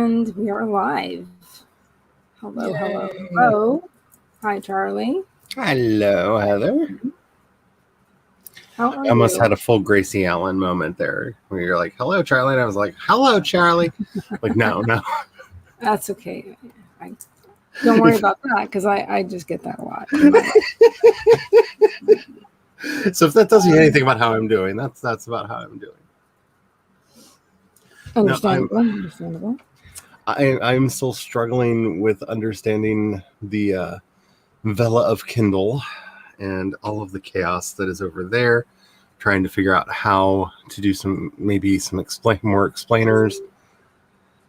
And we are live. Hello, Yay. hello, hello. Hi, Charlie. Hello, Heather. How are I almost you? had a full Gracie Allen moment there where you're like, hello, Charlie. And I was like, hello, Charlie. Like, no. That's okay. Don't worry about that because I just get that a lot. So if that tells you anything about how I'm doing, that's about how I'm doing. Understandable. Understandable. I'm still struggling with understanding the Vela of Kindle and all of the chaos that is over there, trying to figure out how to do some more explainers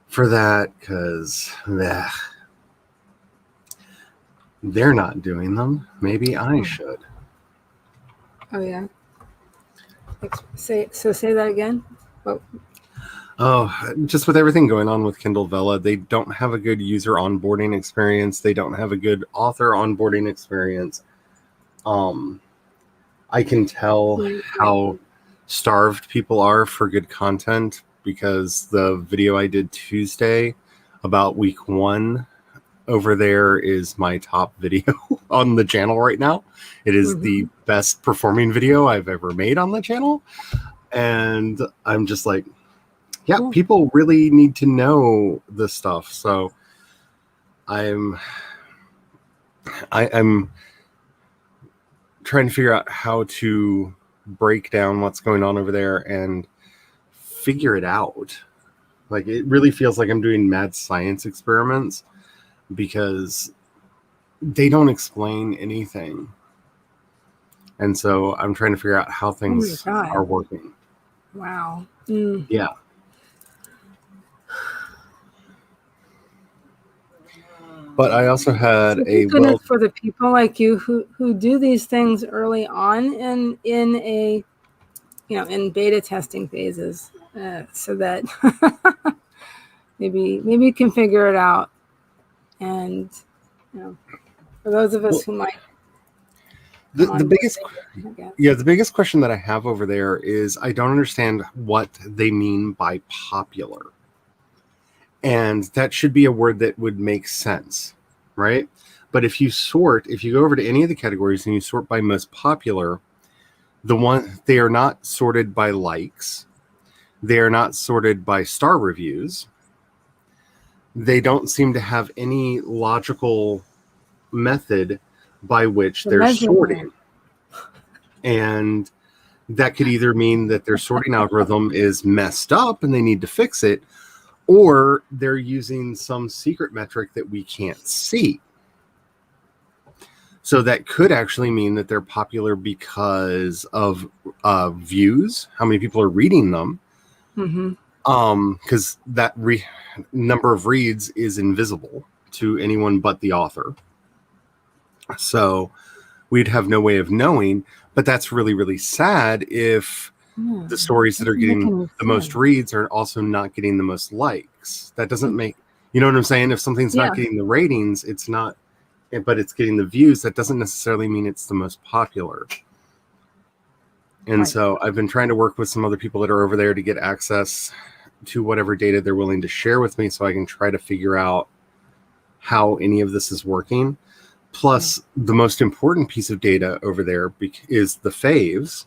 for that, because they're not doing them. Maybe I should. Oh yeah. Say that again. Oh, just with everything going on with Kindle Vela, they don't have a good user onboarding experience. They don't have a good author onboarding experience. I can tell how starved people are for good content because the video I did Tuesday about week 1 over there is my top video on the channel right now. It is the best performing video I've ever made on the channel. And I'm just like, yeah, people really need to know this stuff. So I'm trying to figure out how to break down what's going on over there and figure it out. Like, it really feels like I'm doing mad science experiments because they don't explain anything. And so I'm trying to figure out how things are working. Wow. Yeah. But I also had goodness for the people like you who do these things early on and in beta testing phases, so that maybe you can figure it out. And for those of us who might the biggest question that I have over there is I don't understand what they mean by popular. And that should be a word that would make sense, right? But if you go over to any of the categories and you sort by most popular, they are not sorted by likes. They are not sorted by star reviews. They don't seem to have any logical method by which they're sorting. And that could either mean that their sorting algorithm is messed up and they need to fix it, or they're using some secret metric that we can't see. So that could actually mean that they're popular because of views, how many people are reading them. Because that number of reads is invisible to anyone but the author. So we'd have no way of knowing. But that's really, really sad if the stories that are getting the most reads are also not getting the most likes. That doesn't make, you know what I'm saying? If something's not getting the ratings, it's not, but it's getting the views, that doesn't necessarily mean it's the most popular. And so I've been trying to work with some other people that are over there to get access to whatever data they're willing to share with me so I can try to figure out how any of this is working. Plus, the most important piece of data over there is the faves,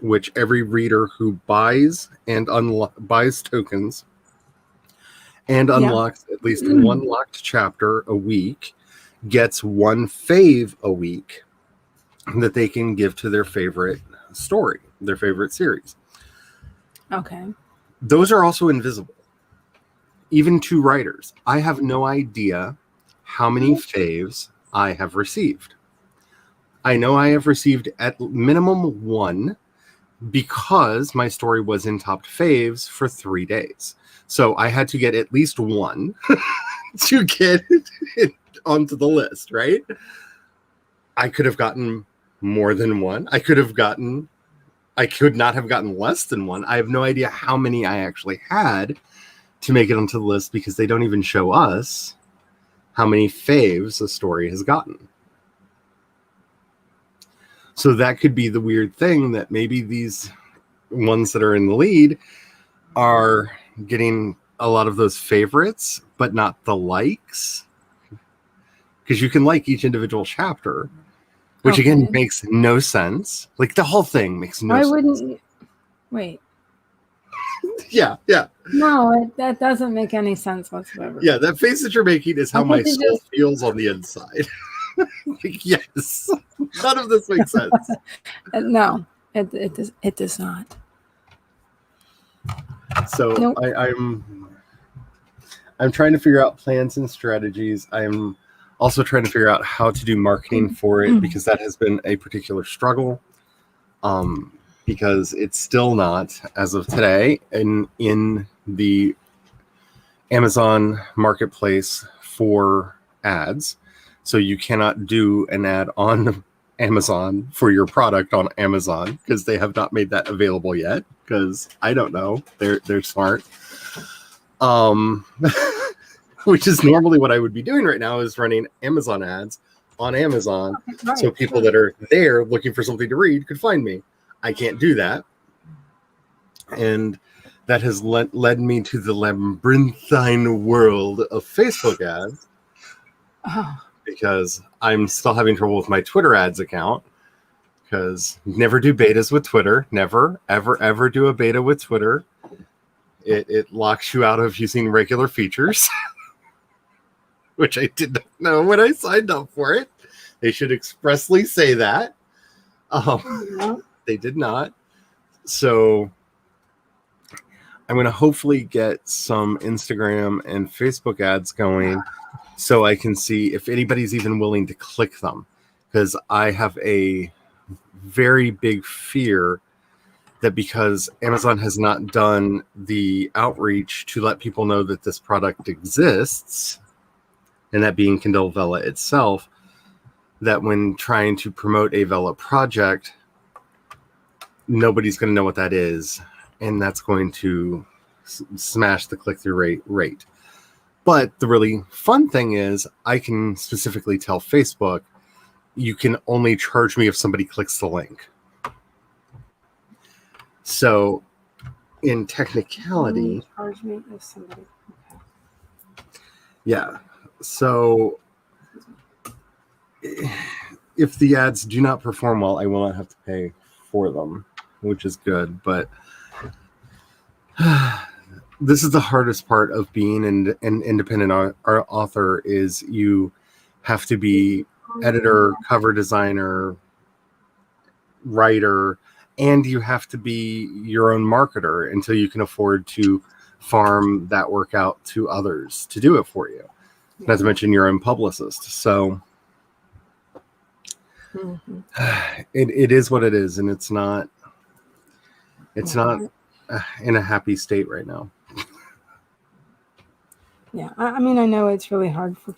which every reader who buys and buys tokens and unlocks at least one locked chapter a week gets one fave a week that they can give to their favorite story, their favorite series. Okay. Those are also invisible, even to writers. I have no idea how many faves I have received. I know I have received at minimum 1 because my story was in top faves for 3 days. So I had to get at least 1 to get it onto the list, right? I could have gotten more than 1. I could not have gotten less than 1. I have no idea how many I actually had to make it onto the list because they don't even show us how many faves a story has gotten. So that could be the weird thing, that maybe these ones that are in the lead are getting a lot of those favorites, but not the likes. Because you can like each individual chapter, which again makes no sense. Like the whole thing makes no sense. Wouldn't wait. Yeah. No, that doesn't make any sense whatsoever. Yeah, that face that you're making is how my soul feels on the inside. Like, yes, none of this makes sense. No, it does not. So nope. I'm trying to figure out plans and strategies. I'm also trying to figure out how to do marketing for it, because that has been a particular struggle. Because it's still not, as of today, in the Amazon marketplace for ads. So you cannot do an ad on Amazon for your product on Amazon, because they have not made that available yet, because I don't know. They're smart. Which is normally what I would be doing right now, is running Amazon ads on Amazon. Right. So people that are there looking for something to read could find me. I can't do that. And that has led me to the labyrinthine world of Facebook ads. Because I'm still having trouble with my Twitter ads account. Because never do betas with Twitter. Never, ever do a beta with Twitter. It locks you out of using regular features. Which I did not know when I signed up for it. They should expressly say that. They did not. So I'm going to hopefully get some Instagram and Facebook ads going, so I can see if anybody's even willing to click them. Because I have a very big fear that because Amazon has not done the outreach to let people know that this product exists, and that being Kindle Vella itself, that when trying to promote a Vella project, nobody's going to know what that is, and that's going to smash the click-through rate. But the really fun thing is, I can specifically tell Facebook, you can only charge me if somebody clicks the link. So, in technicality, charge me if somebody. Okay. Yeah. So, if the ads do not perform well, I will not have to pay for them, which is good. But this is the hardest part of being an independent author, is you have to be editor, cover designer, writer, and you have to be your own marketer until you can afford to farm that work out to others to do it for you. Not to mention your own publicist. So it is what it is, and it's not in a happy state right now. Yeah, I mean, I know it's really hard for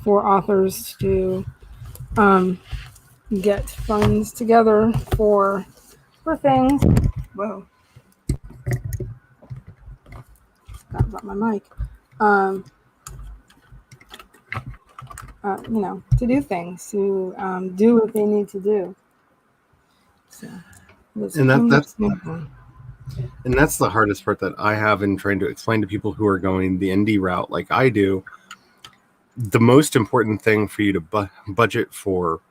for authors to get funds together for things. Whoa. That was my mic. To do things, to do what they need to do. So, and that's the hardest part that I have in trying to explain to people who are going the indie route like I do. The most important thing for you to budget for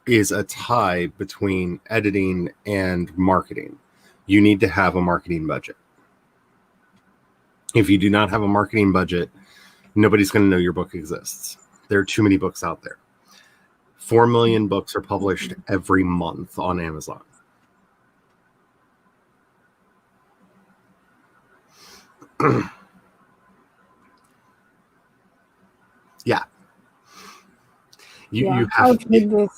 is a tie between editing and marketing. You need to have a marketing budget. If you do not have a marketing budget, nobody's going to know your book exists. There are too many books out there. 4 million books are published every month on Amazon. Yeah. You have to.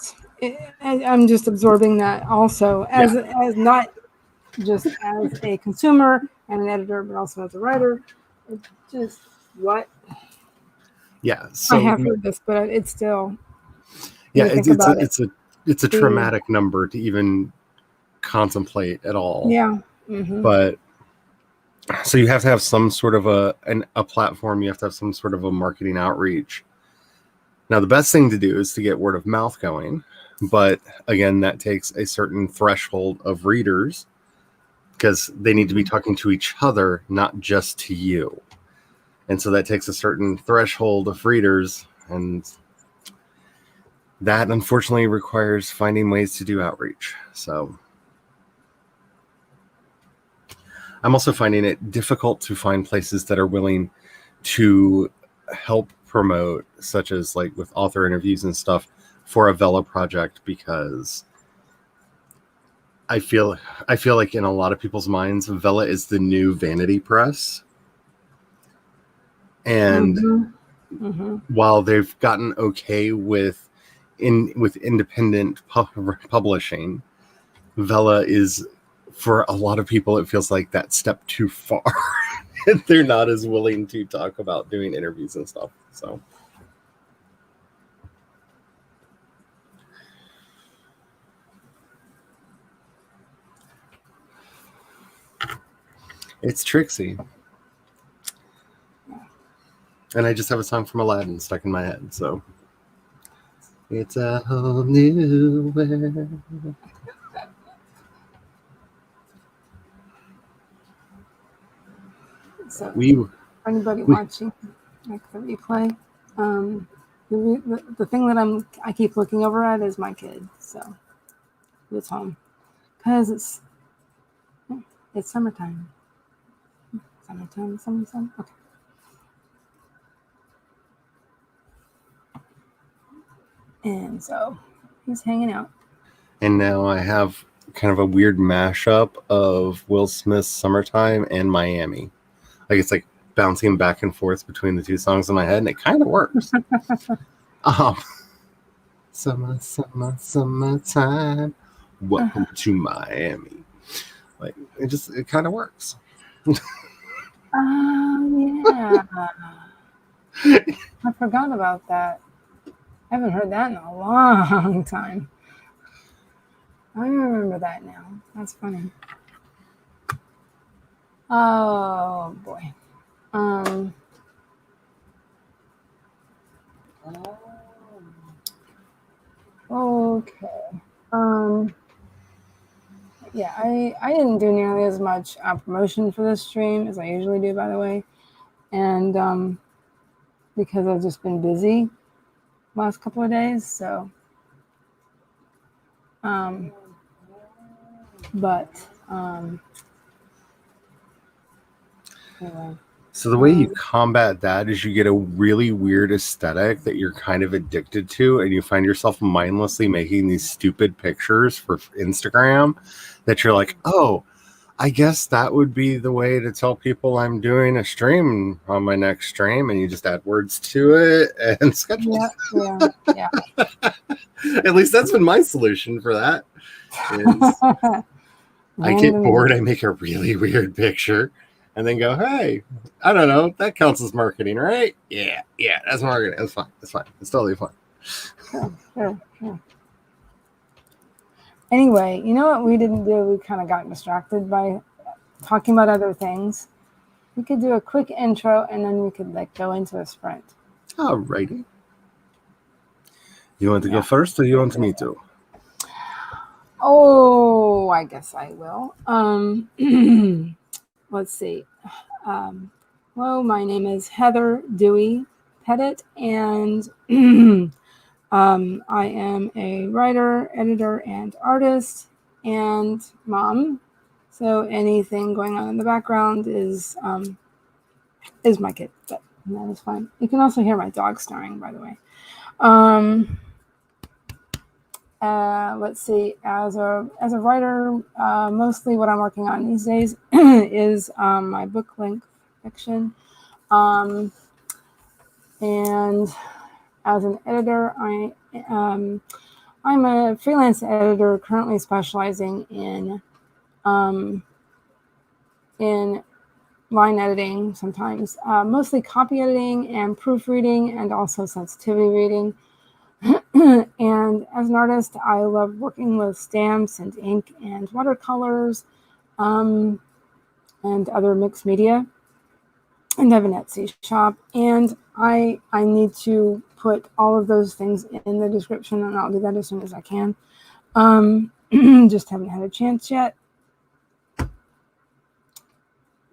I'm just absorbing that also as not just as a consumer and an editor, but also as a writer. It's just what. Yeah. So I have heard this, but it's still. Yeah, it's a traumatic number to even contemplate at all. Yeah. But so you have to have some sort of a platform. You have to have some sort of a marketing outreach. Now, the best thing to do is to get word of mouth going. But again, that takes a certain threshold of readers, because they need to be talking to each other, not just to you. And so that takes a certain threshold of readers, and that unfortunately requires finding ways to do outreach. So I'm also finding it difficult to find places that are willing to help promote, such as like with author interviews and stuff, for a Vela project, because I feel like in a lot of people's minds, Vela is the new Vanity Press. And while they've gotten okay with independent publishing, Vela is, for a lot of people, it feels like that step too far. They're not as willing to talk about doing interviews and stuff. So it's tricksy. And I just have a song from Aladdin stuck in my head, so it's a whole new world. So, for anybody watching like the replay, the thing that I keep looking over at is my kid. So it's home because it's summertime. Summertime. Okay. And so he's hanging out. And now I have kind of a weird mashup of Will Smith's Summertime and Miami. Like it's like bouncing back and forth between the two songs in my head, and it kind of works. Summertime. Welcome to Miami. Like it kind of works. Yeah. I forgot about that. I haven't heard that in a long time. I remember that now. That's funny. Oh boy. Okay. Yeah, I didn't do nearly as much promotion for this stream as I usually do, by the way, and because I've just been busy last couple of days, so anyway. So the way you combat that is you get a really weird aesthetic that you're kind of addicted to, and you find yourself mindlessly making these stupid pictures for Instagram that you're like, oh, I guess that would be the way to tell people I'm doing a stream on my next stream, and you just add words to it and schedule. Yeah. At least that's been my solution for that. I get bored, I make a really weird picture, and then go, hey, I don't know, that counts as marketing, right? Yeah, that's marketing. That's fine. It's totally fine. Sure. Anyway, you know what we didn't do? We kind of got distracted by talking about other things. We could do a quick intro, and then we could go into a sprint. Alrighty. You want to go first, or you want me to? Oh, I guess I will. Let's see. Hello, my name is Heather Dewey Pettit, and I am a writer, editor, and artist, and mom. So anything going on in the background is my kid, but that is fine. You can also hear my dog snoring, by the way. Let's see. As a writer, mostly what I'm working on these days is my book length fiction, and as an editor, I'm a freelance editor currently specializing in line editing sometimes, mostly copy editing and proofreading, and also sensitivity reading. And as an artist, I love working with stamps and ink and watercolors, and other mixed media. And I have an Etsy shop, and I need to put all of those things in the description, and I'll do that as soon as I can. Just haven't had a chance yet.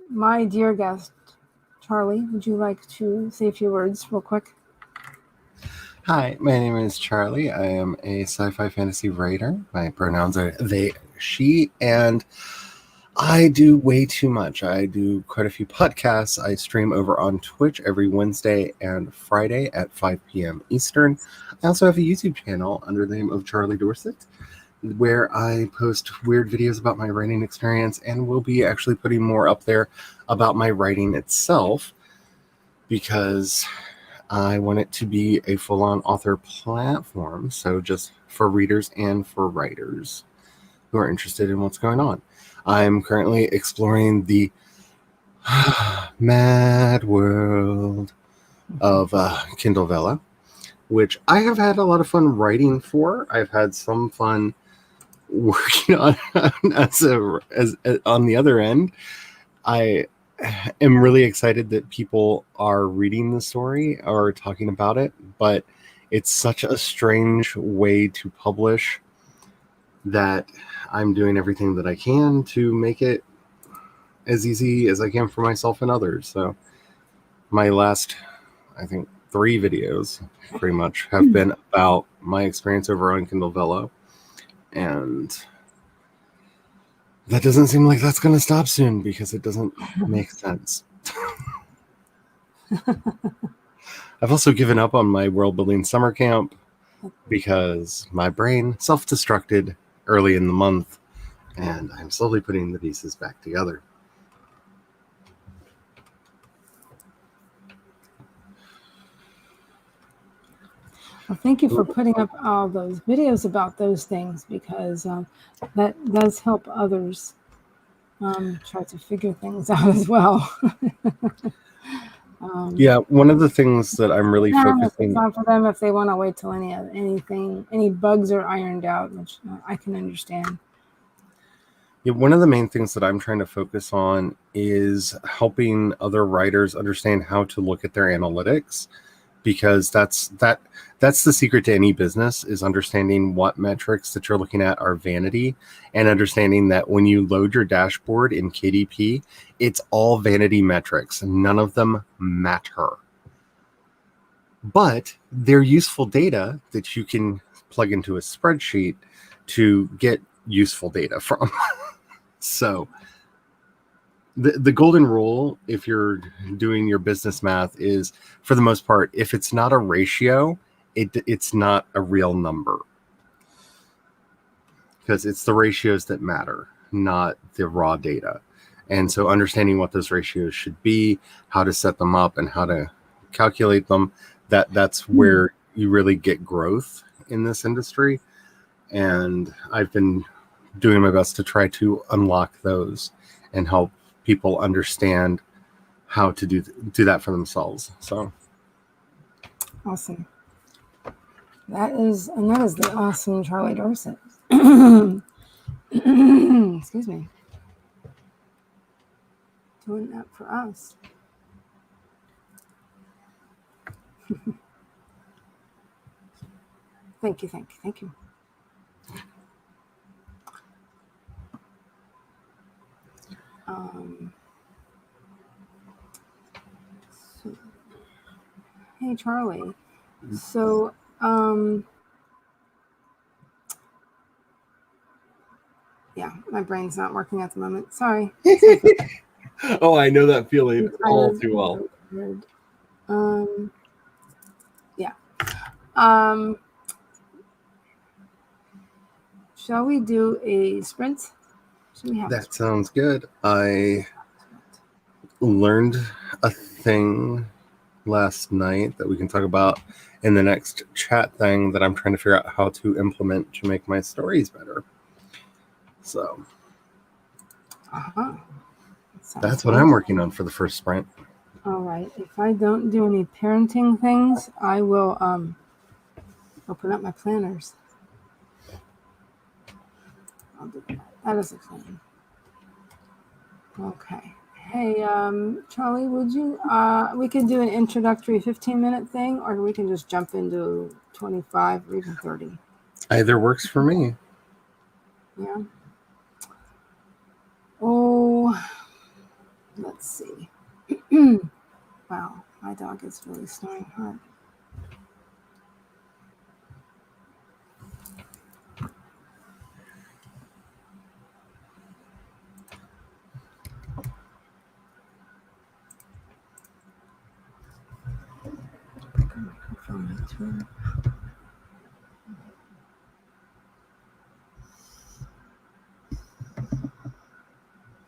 My dear guest, Charlie, would you like to say a few words real quick? Hi, my name is Charlie. I am a sci-fi fantasy writer. My pronouns are they, she, and I do way too much. I do quite a few podcasts. I stream over on Twitch every Wednesday and Friday at 5 p.m. Eastern. I also have a YouTube channel under the name of Charlie Dorset, where I post weird videos about my writing experience, and will be actually putting more up there about my writing itself, because I want it to be a full-on author platform, so just for readers and for writers who are interested in what's going on. I'm currently exploring the mad world of Kindle Vella, which I have had a lot of fun writing for. I've had some fun working on as on the other end. I am really excited that people are reading the story or talking about it, but it's such a strange way to publish that I'm doing everything that I can to make it as easy as I can for myself and others. So my last, I think, 3 videos pretty much have been about my experience over on Kindle Vella, and that doesn't seem like that's going to stop soon, because it doesn't make sense. I've also given up on my world building summer camp because my brain self-destructed early in the month, and I'm slowly putting the pieces back together. Well, thank you for putting up all those videos about those things, because that does help others try to figure things out as well. Yeah, one of the things that I'm really focusing on for them if they want to wait till any bugs are ironed out, which I can understand. Yeah, one of the main things that I'm trying to focus on is helping other writers understand how to look at their analytics, because that's the secret to any business, is understanding what metrics that you're looking at are vanity, and understanding that when you load your dashboard in KDP, it's all vanity metrics. None of them matter. But they're useful data that you can plug into a spreadsheet to get useful data from. So the golden rule, if you're doing your business math, is, for the most part, if it's not a ratio, it's not a real number, because it's the ratios that matter, not the raw data. And so understanding what those ratios should be, how to set them up, and how to calculate them, that's where you really get growth in this industry. And I've been doing my best to try to unlock those and help people understand how to do that for themselves. So awesome. That is the awesome Charlie Dorset. Excuse me. Doing that for us. Thank you. So, hey, Charlie. So, yeah, my brain's not working at the moment. Sorry. Oh, I know that feeling all too well. Yeah. Shall we do a sprint? That sounds good. I learned a thing last night that we can talk about in the next chat thing that I'm trying to figure out how to implement to make my stories better. So that's what I'm working on for the first sprint. All right. If I don't do any parenting things, I will open up my planners. I'll do that. That is a plan. Okay. Hey, Charlie, would you, we can do an introductory 15-minute thing, or we can just jump into 25 or even 30. Either works for me. Yeah. Oh, let's see. Wow, my dog is really snoring hard.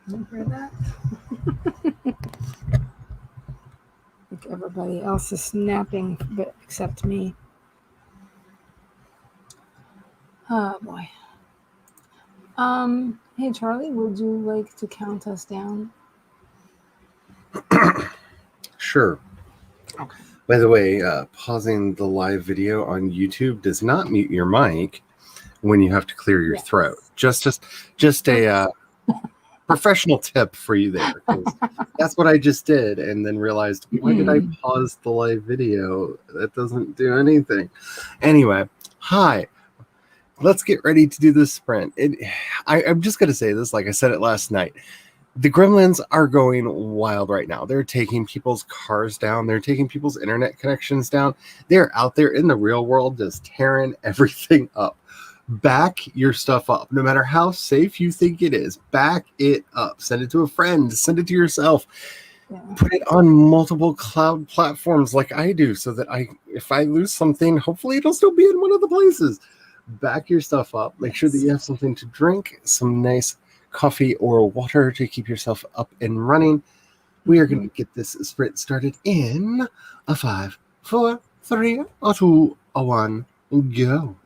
You hear that? I think everybody else is snapping, but except me. Oh boy. Hey Charlie, would you like to count us down? Sure. Okay. By the way, pausing the live video on YouTube does not mute your mic when you have to clear your throat. Just a professional tip for you there. That's what I just did, and then realized, why did I pause the live video? That doesn't do anything. Anyway, hi. Let's get ready to do this sprint. I'm just going to say this, like I said it last night. The gremlins are going wild right now. They're taking people's cars down. They're taking people's internet connections down. They're out there in the real world just tearing everything up. Back your stuff up. No matter how safe you think it is, back it up. Send it to a friend. Send it to yourself. Yeah. Put it on multiple cloud platforms like I do, so that if I lose something, hopefully it'll still be in one of the places. Back your stuff up. Make sure that you have something to drink, some nice coffee or water to keep yourself up and running. We are going to get this sprint started in a 5, 4, 3, 2, 1, go.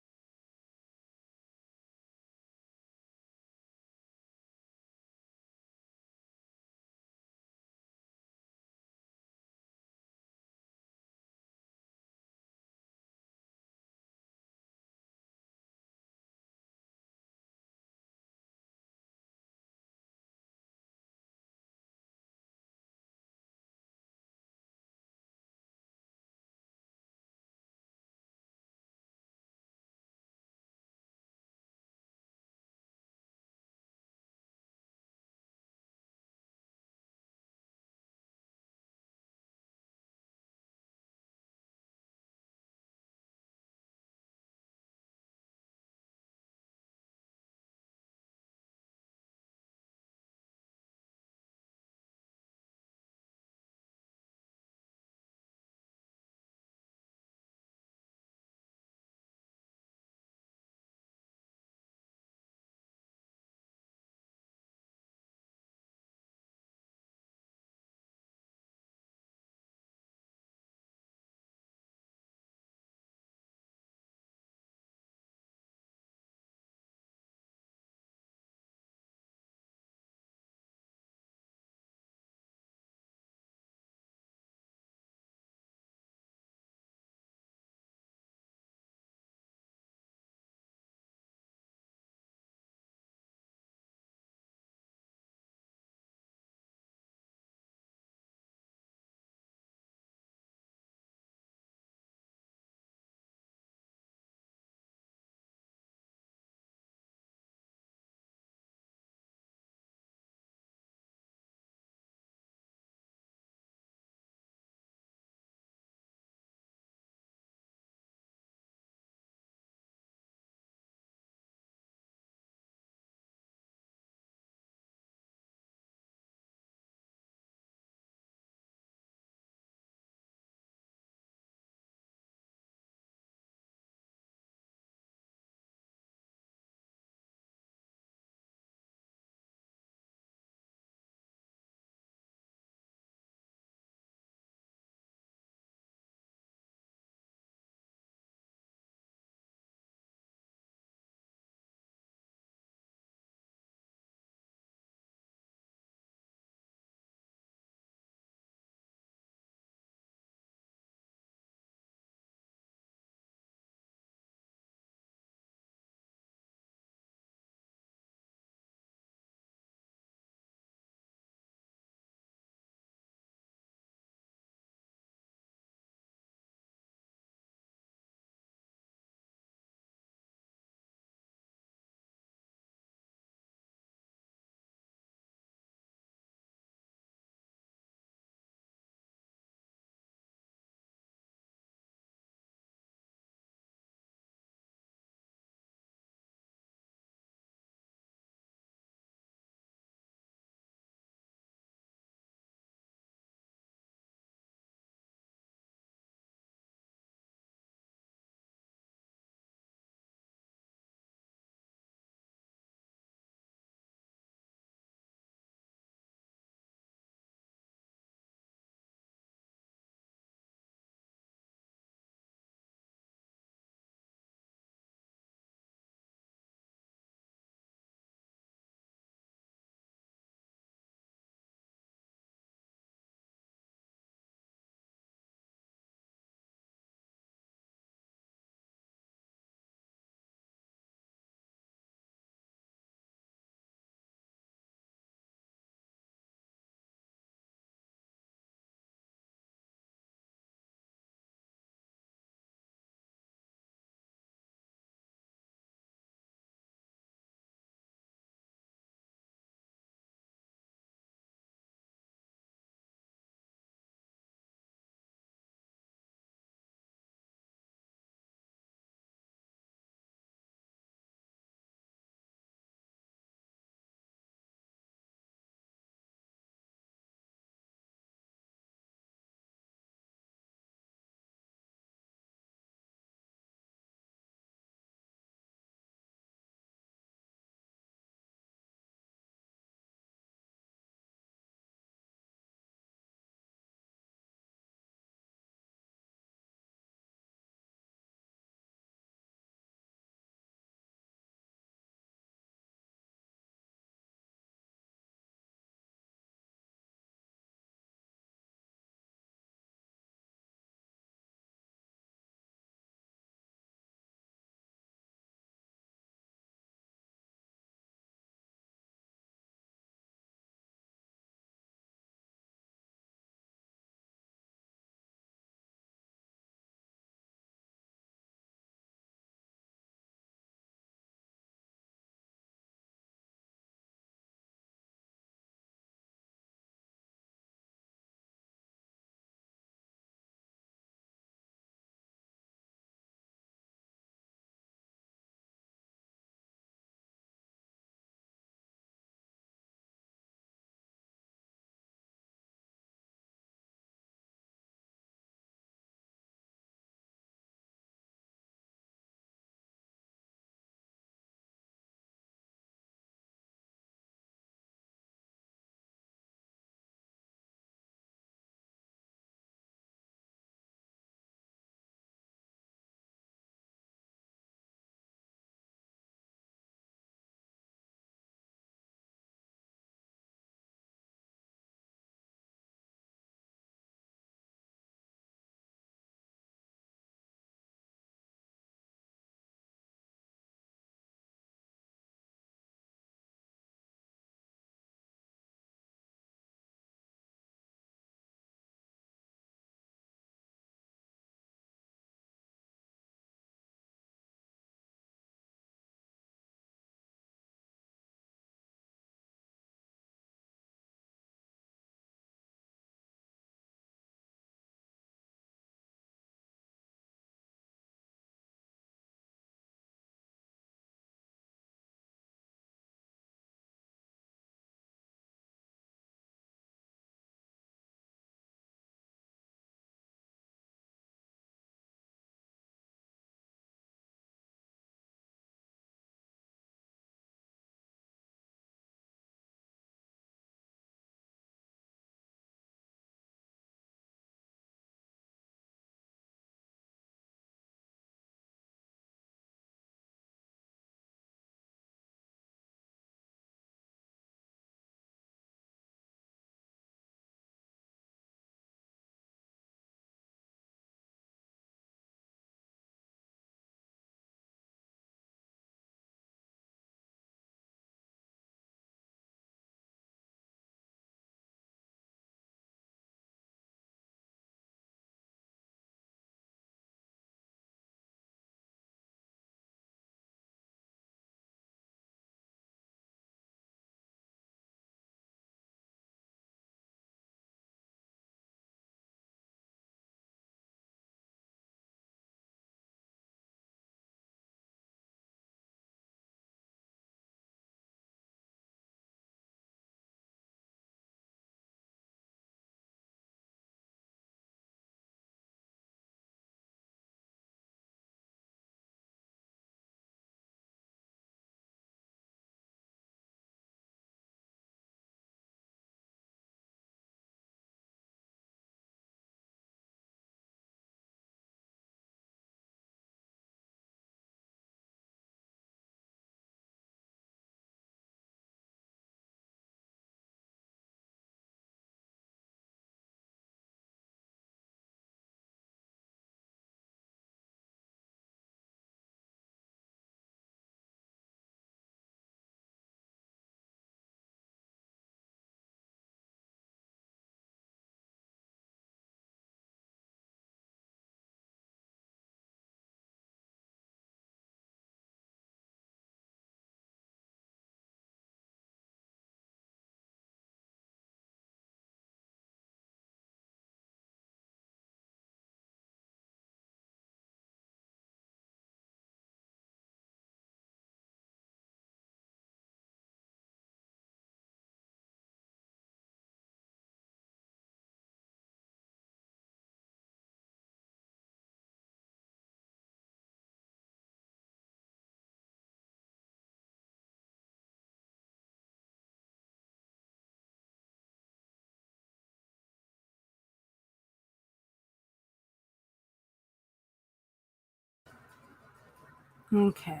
Okay.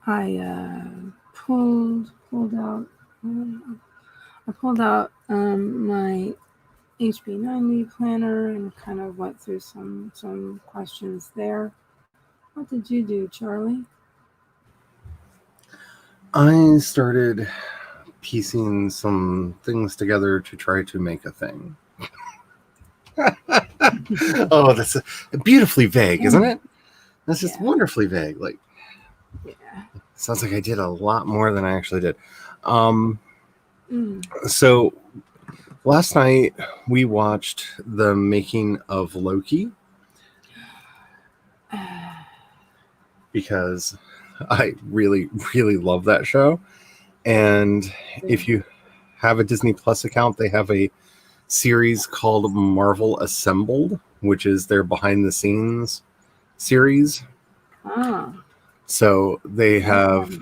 I pulled out. I pulled out my HB90 planner and kind of went through some questions there. What did you do, Charlie? I started piecing some things together to try to make a thing. Oh, that's beautifully vague, isn't it? That's just wonderfully vague. Like, sounds like I did a lot more than I actually did. So last night we watched the making of Loki because I really, really love that show. And if you have a Disney Plus account, they have a series called Marvel Assembled, which is their behind the scenes series. So they have,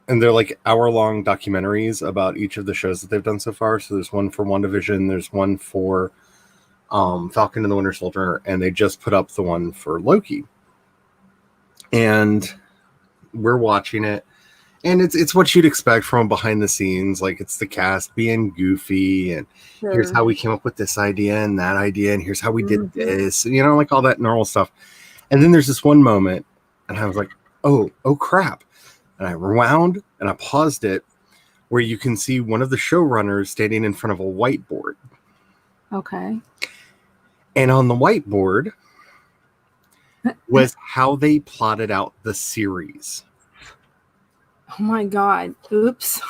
and they're like hour-long documentaries about each of the shows that they've done so far. So there's one for WandaVision, there's one for Falcon and the Winter Soldier, and they just put up the one for Loki. And we're watching it, and it's what you'd expect from behind the scenes. Like, it's the cast being goofy, and here's how we came up with this idea and that idea, and here's how we did this, you know, like all that normal stuff. And then there's this one moment, and I was like, oh crap. And I rewound and I paused it, where you can see one of the showrunners standing in front of a whiteboard. Okay. And on the whiteboard was how they plotted out the series. Oh my God. Oops.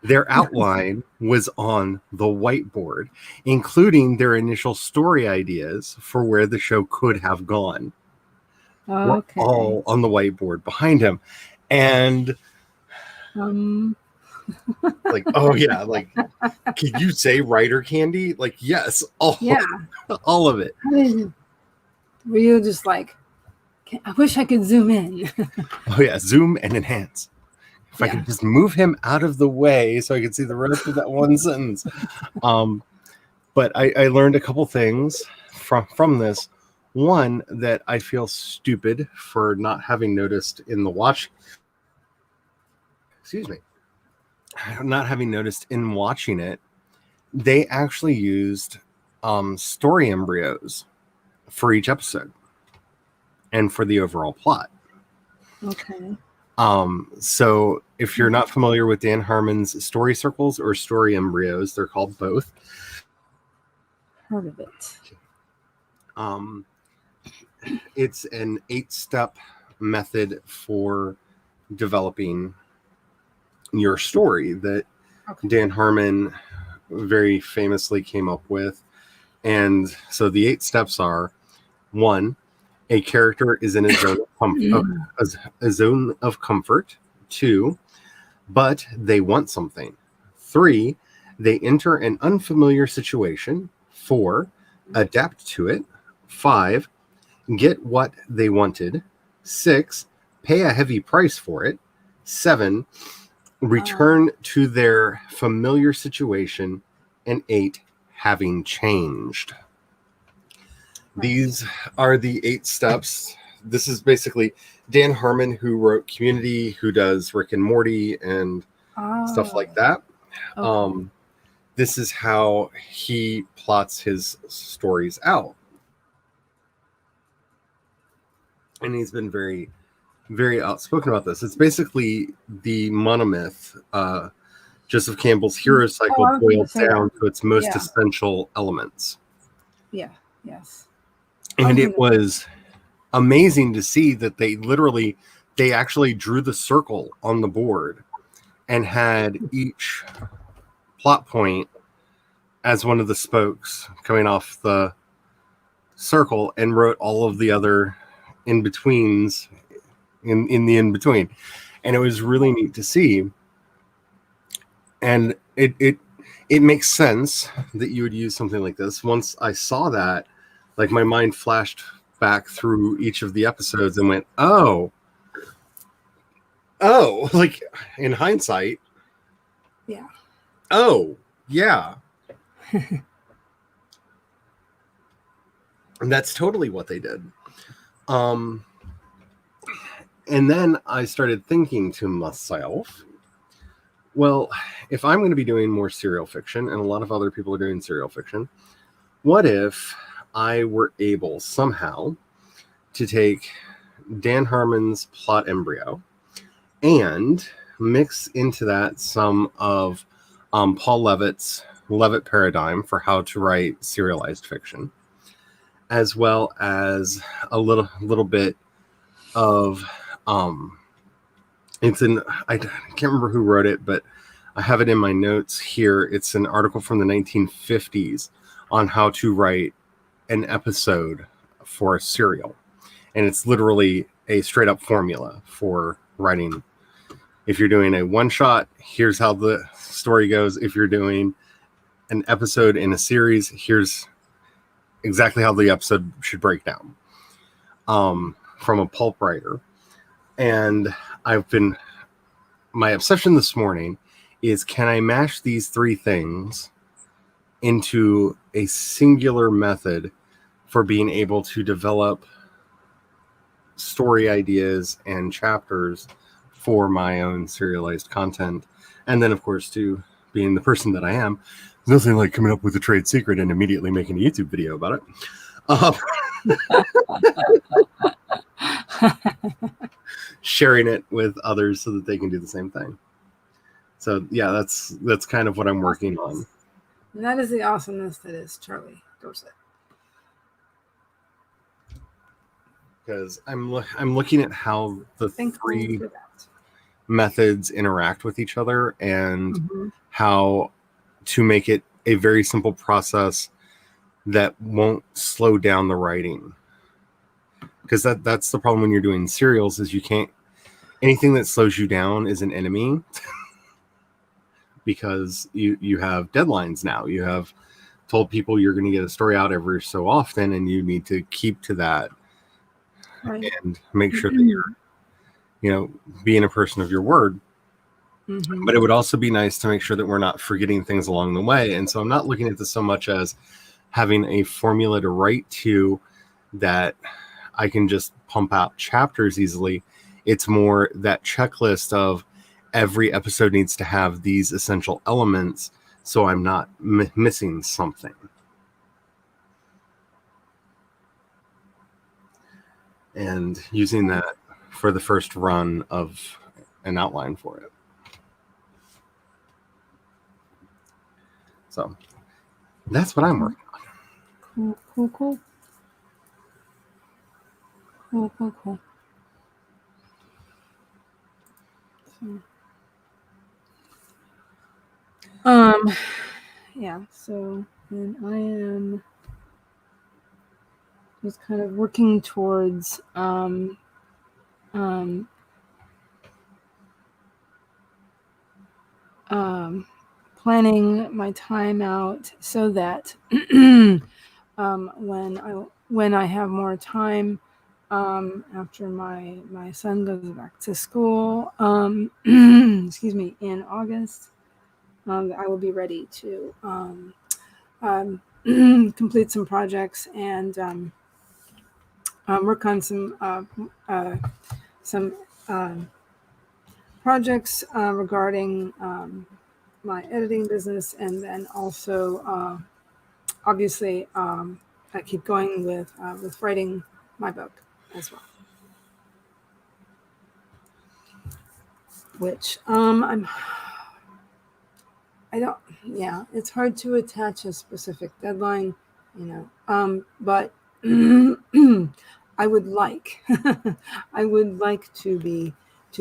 Their outline was on the whiteboard, including their initial story ideas for where the show could have gone. Okay. Were all on the whiteboard behind him. And like, oh yeah, like, can you say writer candy? Like, yes, all of it. Were you just like, I wish I could zoom in? Oh yeah, zoom and enhance. If I could just move him out of the way so I could see the rest of that one sentence. But I learned a couple things from this. One, that I feel stupid for not having noticed in the watch. Excuse me. Not having noticed in watching it, they actually used story embryos for each episode and for the overall plot. Okay. So if you're not familiar with Dan Harmon's story circles or story embryos, they're called both. Heard of it. It's an 8-step method for developing your story that Dan Harmon very famously came up with. And so the 8 steps are: 1, a character is in a zone of comfort. 2, but they want something. 3, they enter an unfamiliar situation. 4, adapt to it. 5, get what they wanted. 6, pay a heavy price for it. 7, return to their familiar situation. And 8, having changed. These are the 8 steps. This is basically Dan Harmon, who wrote Community, who does Rick and Morty and stuff like that. Okay. This is how he plots his stories out. And he's been very, very outspoken about this. It's basically the monomyth, Joseph Campbell's hero cycle boiled down to its most essential elements. Yeah, yes. And it was amazing to see that they actually drew the circle on the board and had each plot point as one of the spokes coming off the circle, and wrote all of the other in-betweens in the in-between. And it was really neat to see. And it makes sense that you would use something like this. Once I saw that, like, my mind flashed back through each of the episodes and went, oh, like, in hindsight, Oh, yeah. And that's totally what they did. And then I started thinking to myself, well, if I'm going to be doing more serial fiction, and a lot of other people are doing serial fiction, what if I were able somehow to take Dan Harmon's plot embryo and mix into that some of Paul Levitt's Levitt paradigm for how to write serialized fiction, as well as a little bit of I can't remember who wrote it, but I have it in my notes here. It's an article from the 1950s on how to write an episode for a serial. And it's literally a straight up formula for writing. If you're doing a one shot, here's how the story goes. If you're doing an episode in a series, here's exactly how the episode should break down, from a pulp writer. And my obsession this morning is, can I mash these three things into a singular method for being able to develop story ideas and chapters for my own serialized content? And then, of course, to being the person that I am, there's nothing like coming up with a trade secret and immediately making a YouTube video about it. Sharing it with others so that they can do the same thing. So yeah, that's kind of what I'm working on. And that is the awesomeness that is Charlie Dorset. Because I'm looking at how the three methods interact with each other, and how to make it a very simple process that won't slow down the writing. Because that's the problem when you're doing serials, is you can't, anything that slows you down is an enemy. Because you have deadlines now. You have told people you're going to get a story out every so often, and you need to keep to that, right, and make sure that you're, being a person of your word. But it would also be nice to make sure that we're not forgetting things along the way. And so I'm not looking at this so much as having a formula to write to that I can just pump out chapters easily. It's more that checklist of every episode needs to have these essential elements, so I'm not missing something. And using that for the first run of an outline for it. So that's what I'm working on. Cool. Yeah, so and I am just kind of working towards planning my time out so that when I have more time after my son goes back to school, excuse me, in August, I will be ready to complete some projects and work on some projects regarding my editing business, and then also obviously I keep going with writing my book as well, which it's hard to attach a specific deadline, but I would like to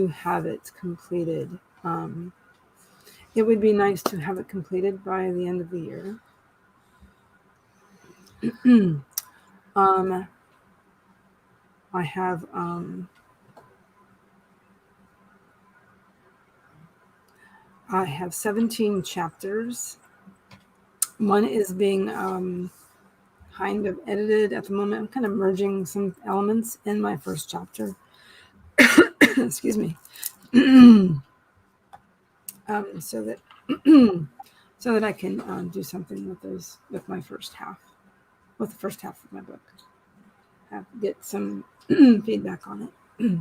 have it completed. It would be nice to have it completed by the end of the year. I have 17 chapters. One is being kind of edited at the moment. I'm kind of merging some elements in my first chapter. Excuse me. So that so that I can do something with those, with my first half, with the first half of my book. Get some feedback on it.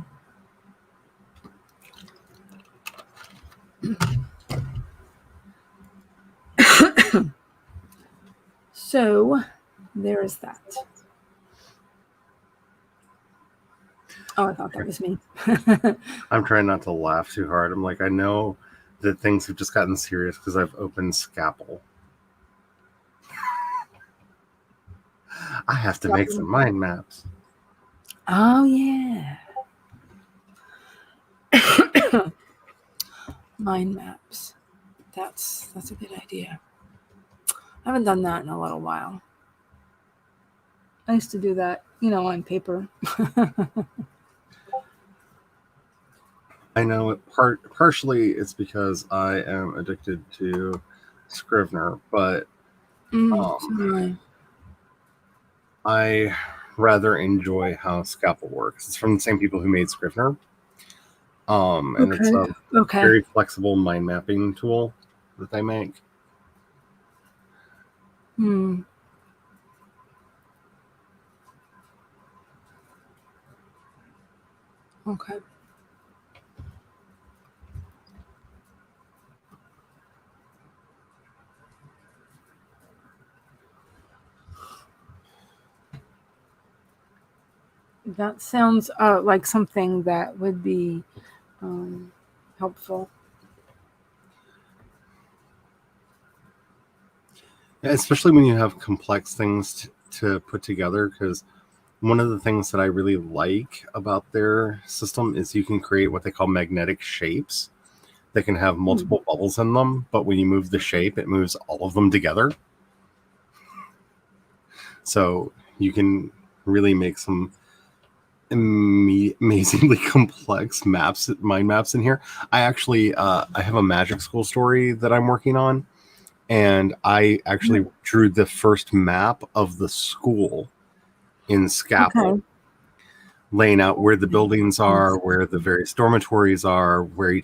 So there is that. Oh, I thought that was me. I'm trying not to laugh too hard. I'm like, I know that things have just gotten serious because I've opened Scapple. I have to make some mind maps. Oh, yeah. Mind maps. That's a good idea. I haven't done that in a little while. I used to do that, on paper. I know partially it's because I am addicted to Scrivener, but I rather enjoy how Scapple works. It's from the same people who made Scrivener. And it's a very flexible mind mapping tool that they make. Okay. That sounds like something that would be helpful. Especially when you have complex things to put together, because one of the things that I really like about their system is you can create what they call magnetic shapes that can have multiple bubbles in them, but when you move the shape, it moves all of them together. So you can really make some amazingly complex mind maps in here. I actually I have a magic school story that I'm working on, and I actually drew the first map of the school in Scapple, laying out where the buildings are, where the various dormitories are, where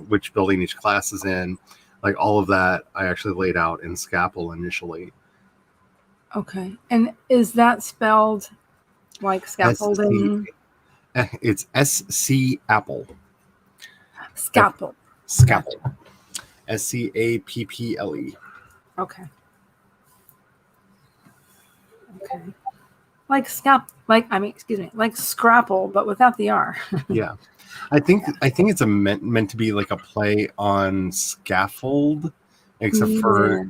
which building each class is in, like all of that I actually laid out in Scapple initially. Okay. And is that spelled like scaffolding? It's SC Apple. Scapple. Scapple. Gotcha. SCAPPLE. Okay. Okay. Like Scrapple, but without the R. Yeah. I think it's meant to be like a play on scaffold, except for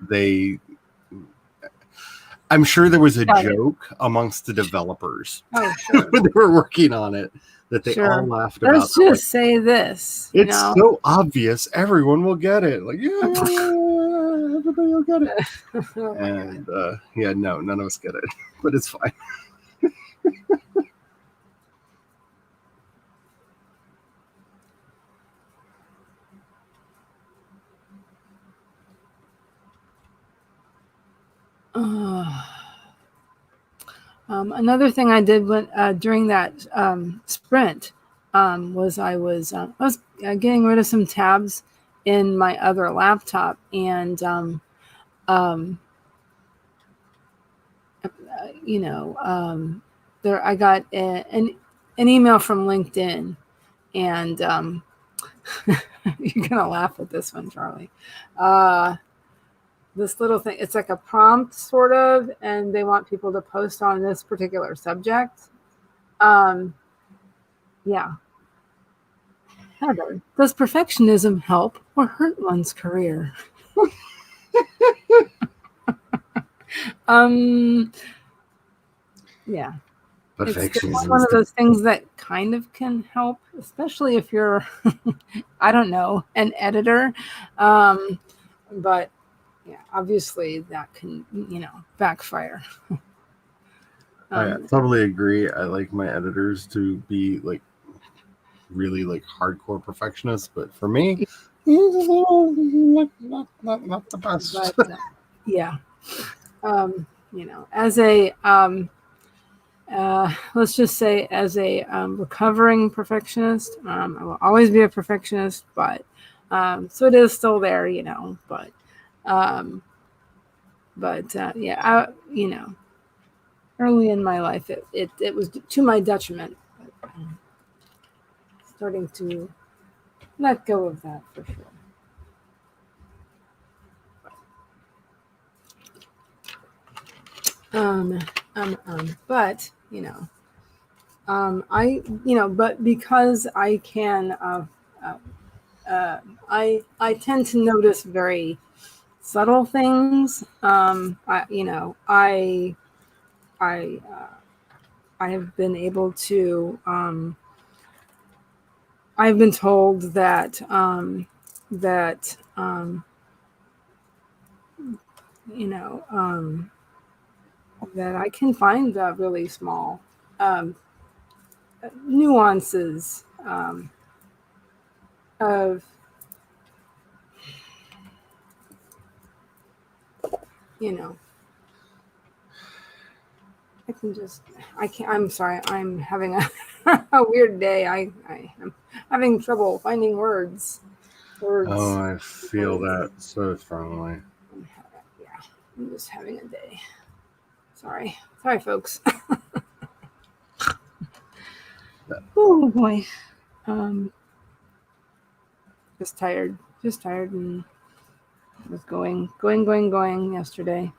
I'm sure there was a joke amongst the developers when they were working on it that they all laughed about. Let's just say this. It's so obvious. Everyone will get it. Like, yeah, everybody will get it. And no, none of us get it, but it's fine. Another thing I did during that sprint was I was getting rid of some tabs in my other laptop, and there I got an email from LinkedIn, and you're gonna laugh at this one, Charlie. This little thing, it's like a prompt sort of, and they want people to post on this particular subject. Yeah. Heather, does perfectionism help or hurt one's career? Yeah. It's one of those things that kind of can help, especially if you're, I don't know, an editor. But yeah, obviously that can, backfire. I totally agree. I like my editors to be like really like hardcore perfectionists, but for me, he's a little not the best. But, yeah. As a let's just say as a recovering perfectionist, I will always be a perfectionist, but so it is still there, but But early in my life, it was to my detriment. But I'm starting to let go of that for sure. But but because I can, I tend to notice very subtle things. I have been able to. I've been told that that I can find really small nuances of I'm sorry, I'm having a weird day. I'm having trouble finding words. Oh, I feel that so strongly. I'm just having a day. Sorry, folks. Oh boy. Just tired, and was going yesterday.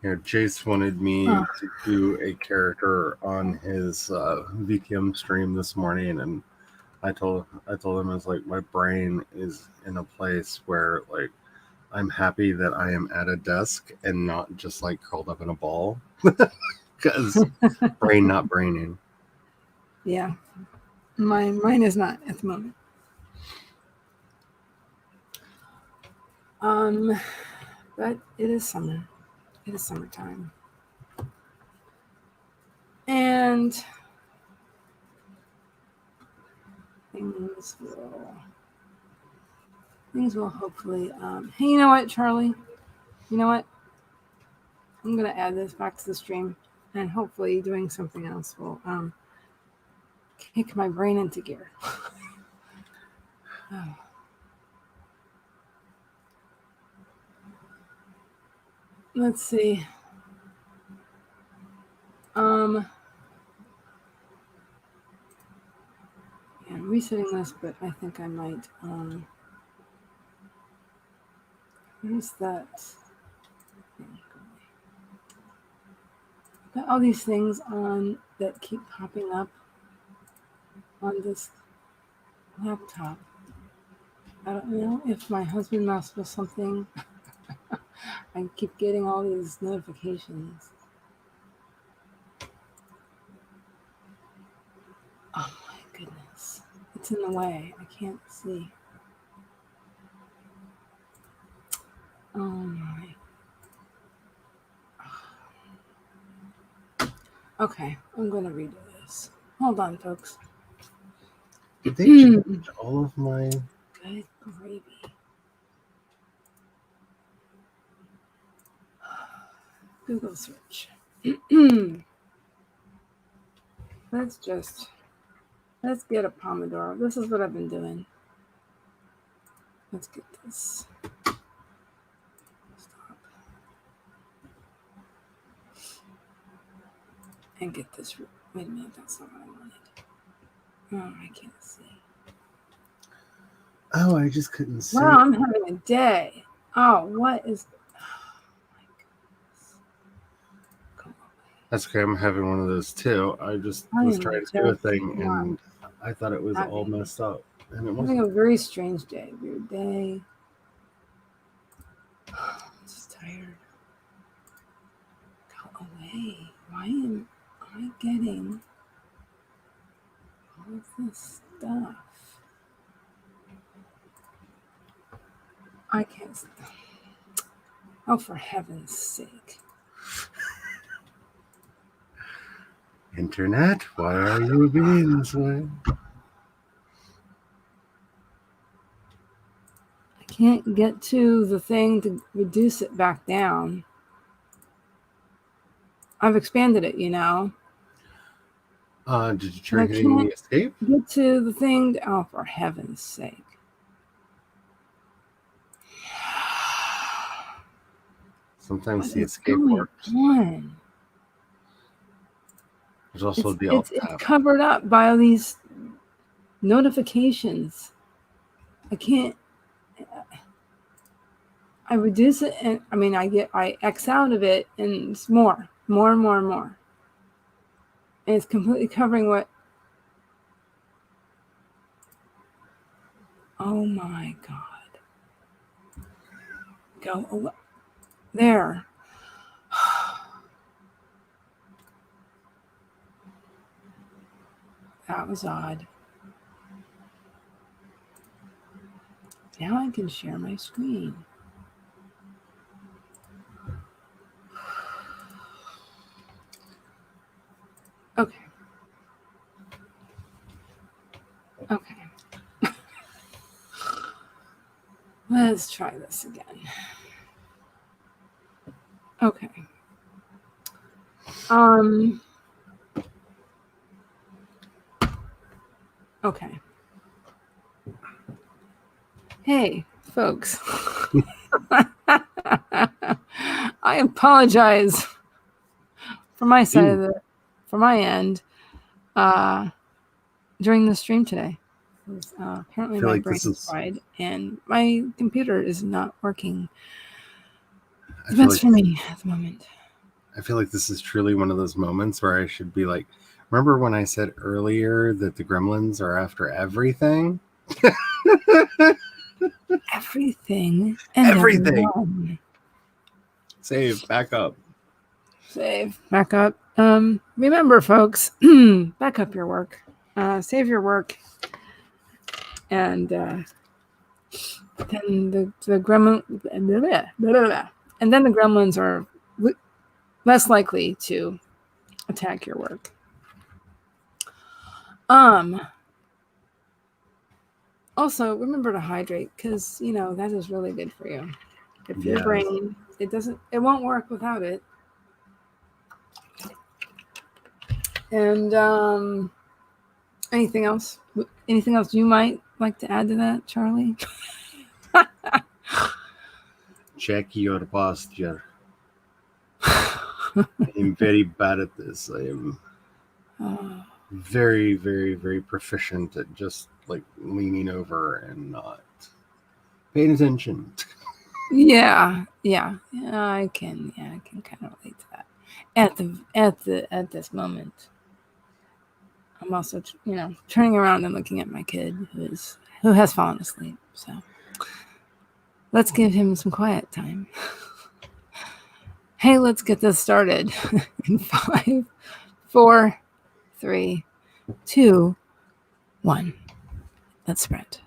Jace wanted me to do a character on his VKM stream this morning, and I told him, I was like, my brain is in a place where like I'm happy that I am at a desk and not just like curled up in a ball, because brain not braining. Yeah, mine is not at the moment. But it is summer. It is summertime. And things will hopefully hey, you know what, Charlie? You know what? I'm gonna add this back to the stream, and hopefully doing something else will kick my brain into gear. Oh. Let's see. I'm resetting this, but I think I might where's that thing? Got all these things on that keep popping up on this laptop. I don't know if my husband messed with something. I keep getting all these notifications. Oh my goodness. It's in the way. I can't see. Oh my. Okay, I'm going to redo this. Hold on, folks. Did they change all of my... Good gravy. Google search. Let's get a Pomodoro. This is what I've been doing. Let's get this. Stop. And get this. Wait a minute, that's not what I wanted. Oh, I can't see. Oh, I just couldn't see. Wow, I'm having a day. Oh, what is... That's okay. I'm having one of those too. I was trying to do a thing and I thought it was all messed up. And it wasn't. Having a very strange day. Weird day. I'm just tired. Go away. Why am I getting all of this stuff? I can't stop. Oh, for heaven's sake. Internet, why are you being this way? I can't get to the thing to reduce it back down. I've expanded it, you know. Did you try hitting the escape? Get to the thing. Oh, for heaven's sake. Sometimes What the is escape going works. on? There's also the It's covered up by all these notifications. I can't. I reduce it, and I X out of it, and it's more. And it's completely covering what. Oh my God. Go away. There. That was odd. Now I can share my screen. Okay. Let's try this again. Okay. Okay. Hey, folks. I apologize for my side for my end during the stream today. Apparently my brain is fried and my computer is not working the best for me at the moment. I feel like this is truly one of those moments where I should be like, remember when I said earlier that the gremlins are after everything? Everything and everyone. Save, back up. Save, back up. Remember, folks, back up your work. Save your work. And then the gremlin, and then the gremlins are less likely to attack your work. Also, remember to hydrate, because that is really good for you. If your brain, it won't work without it. And anything else? Anything else you might like to add to that, Charlie? Check your posture. I'm very bad at this. I am very, very, very proficient at just like leaning over and not paying attention. Yeah, I can kind of relate to that. At this moment, I'm also turning around and looking at my kid who has fallen asleep. So let's give him some quiet time. Hey, let's get this started in 5, 4, 3, 2, 1. Let's sprint.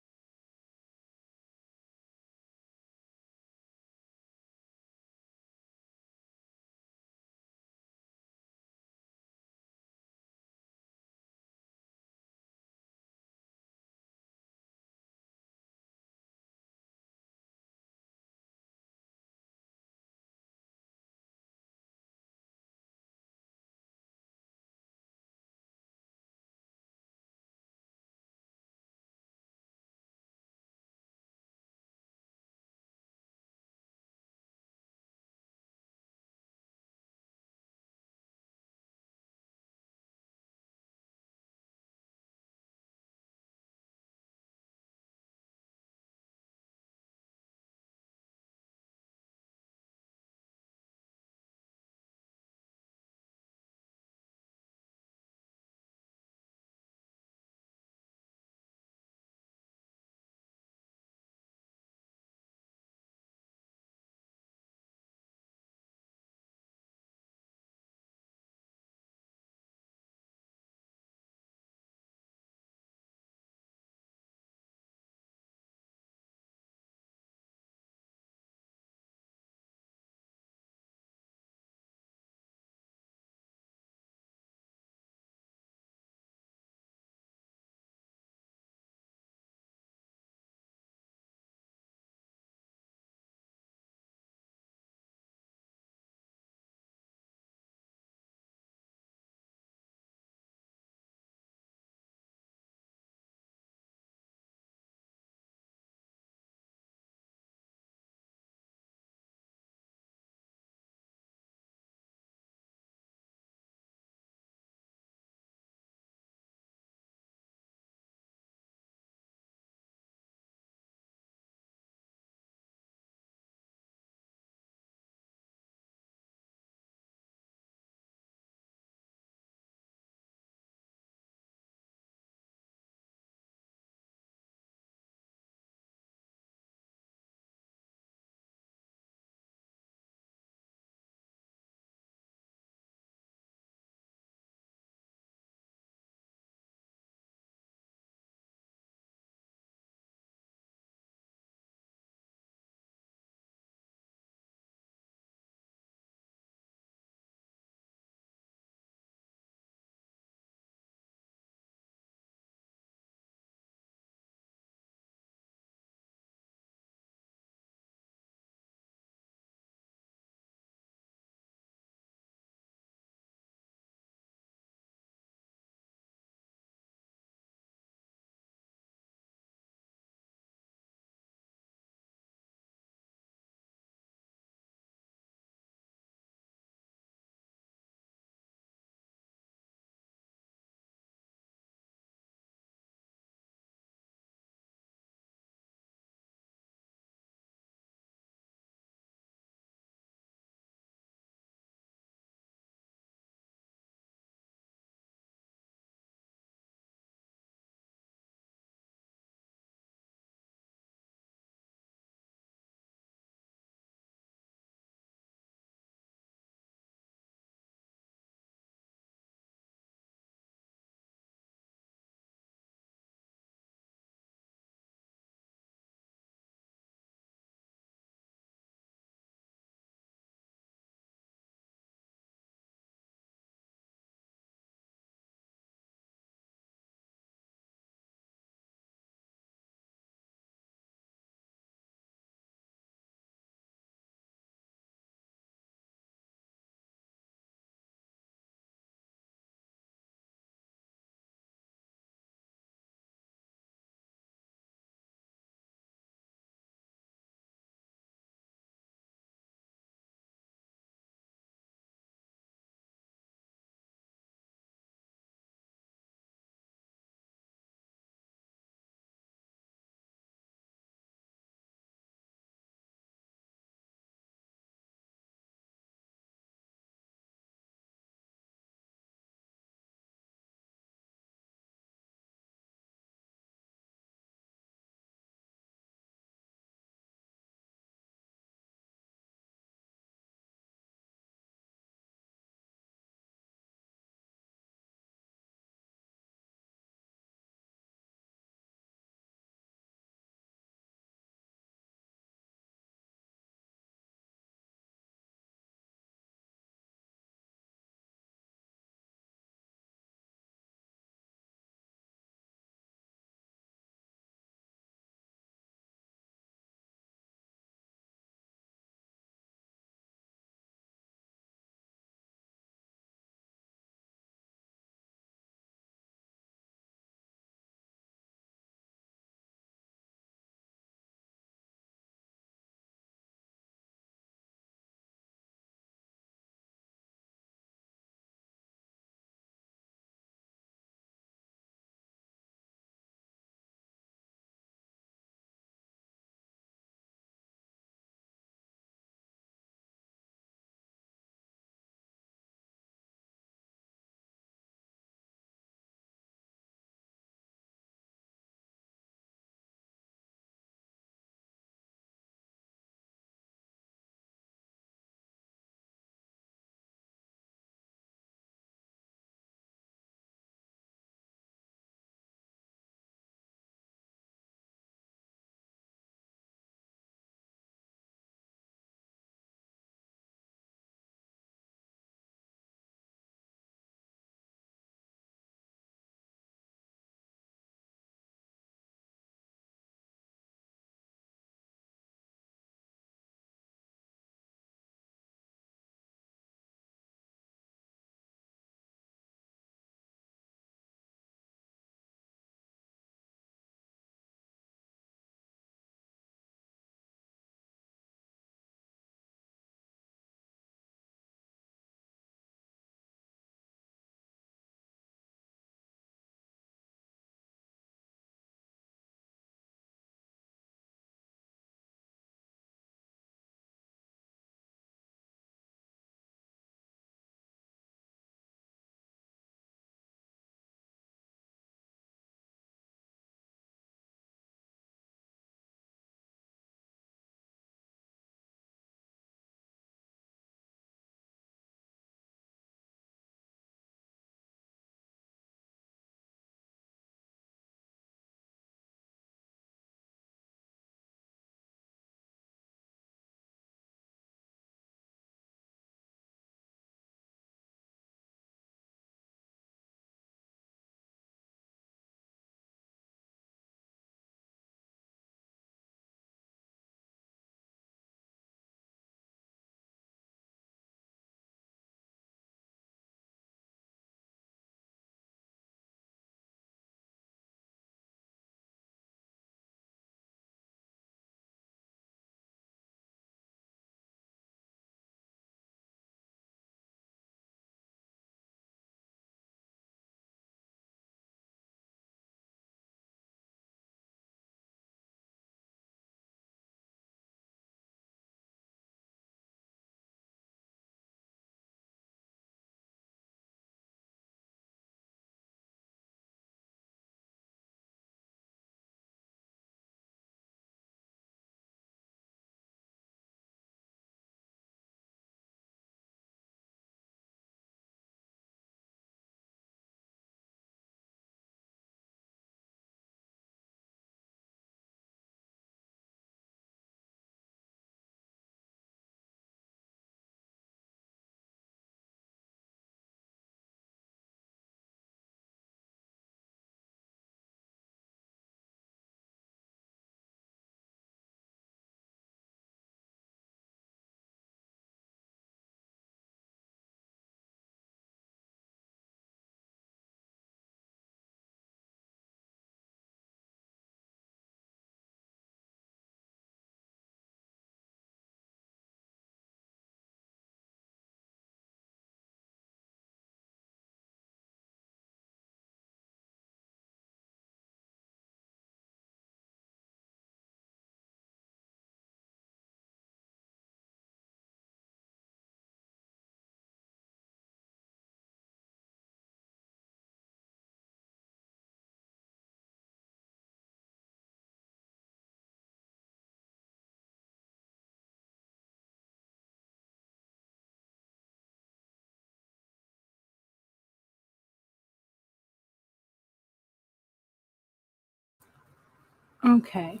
Okay.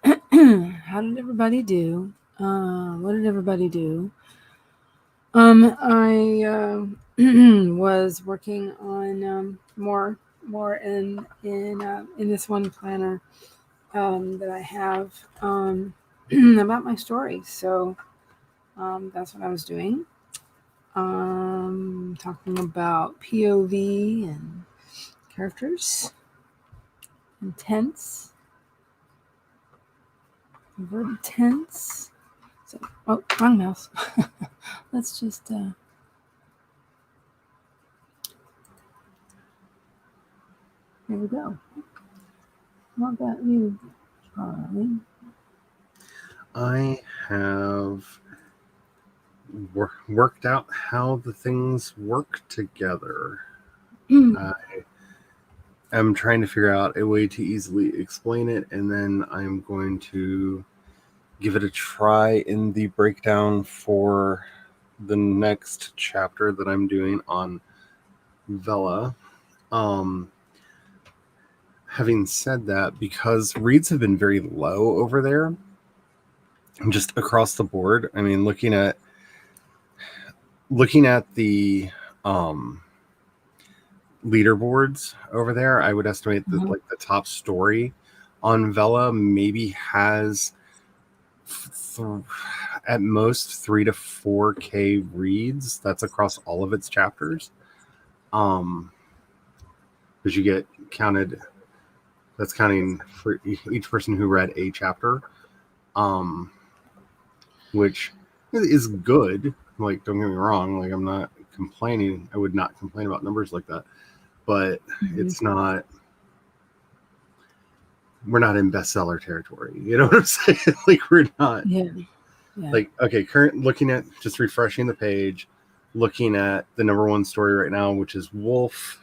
How did everybody do? What did everybody do? I was working on more in this one planner that I have about my story. So that's what I was doing. Talking about POV and characters and tense, verb tense. So, oh, wrong mouse. Let's just there we go. What about you, Charlie? I have worked out how the things work together. I am trying to figure out a way to easily explain it, and then I'm going to give it a try in the breakdown for the next chapter that I'm doing on Vela. Having said that, because reads have been very low over there, just across the board. I mean, looking at the leaderboards over there, I would estimate that like the top story on Vela maybe has at most 3 to 4K reads. That's across all of its chapters. Because you get counted. That's counting for each person who read a chapter, which is good. Like, don't get me wrong. Like, I'm not complaining. I would not complain about numbers like that. But it's not. We're not in bestseller territory. You know what I'm saying? Like, we're not. Yeah. Like, okay, looking at just refreshing the page, looking at the number one story right now, which is Wolf.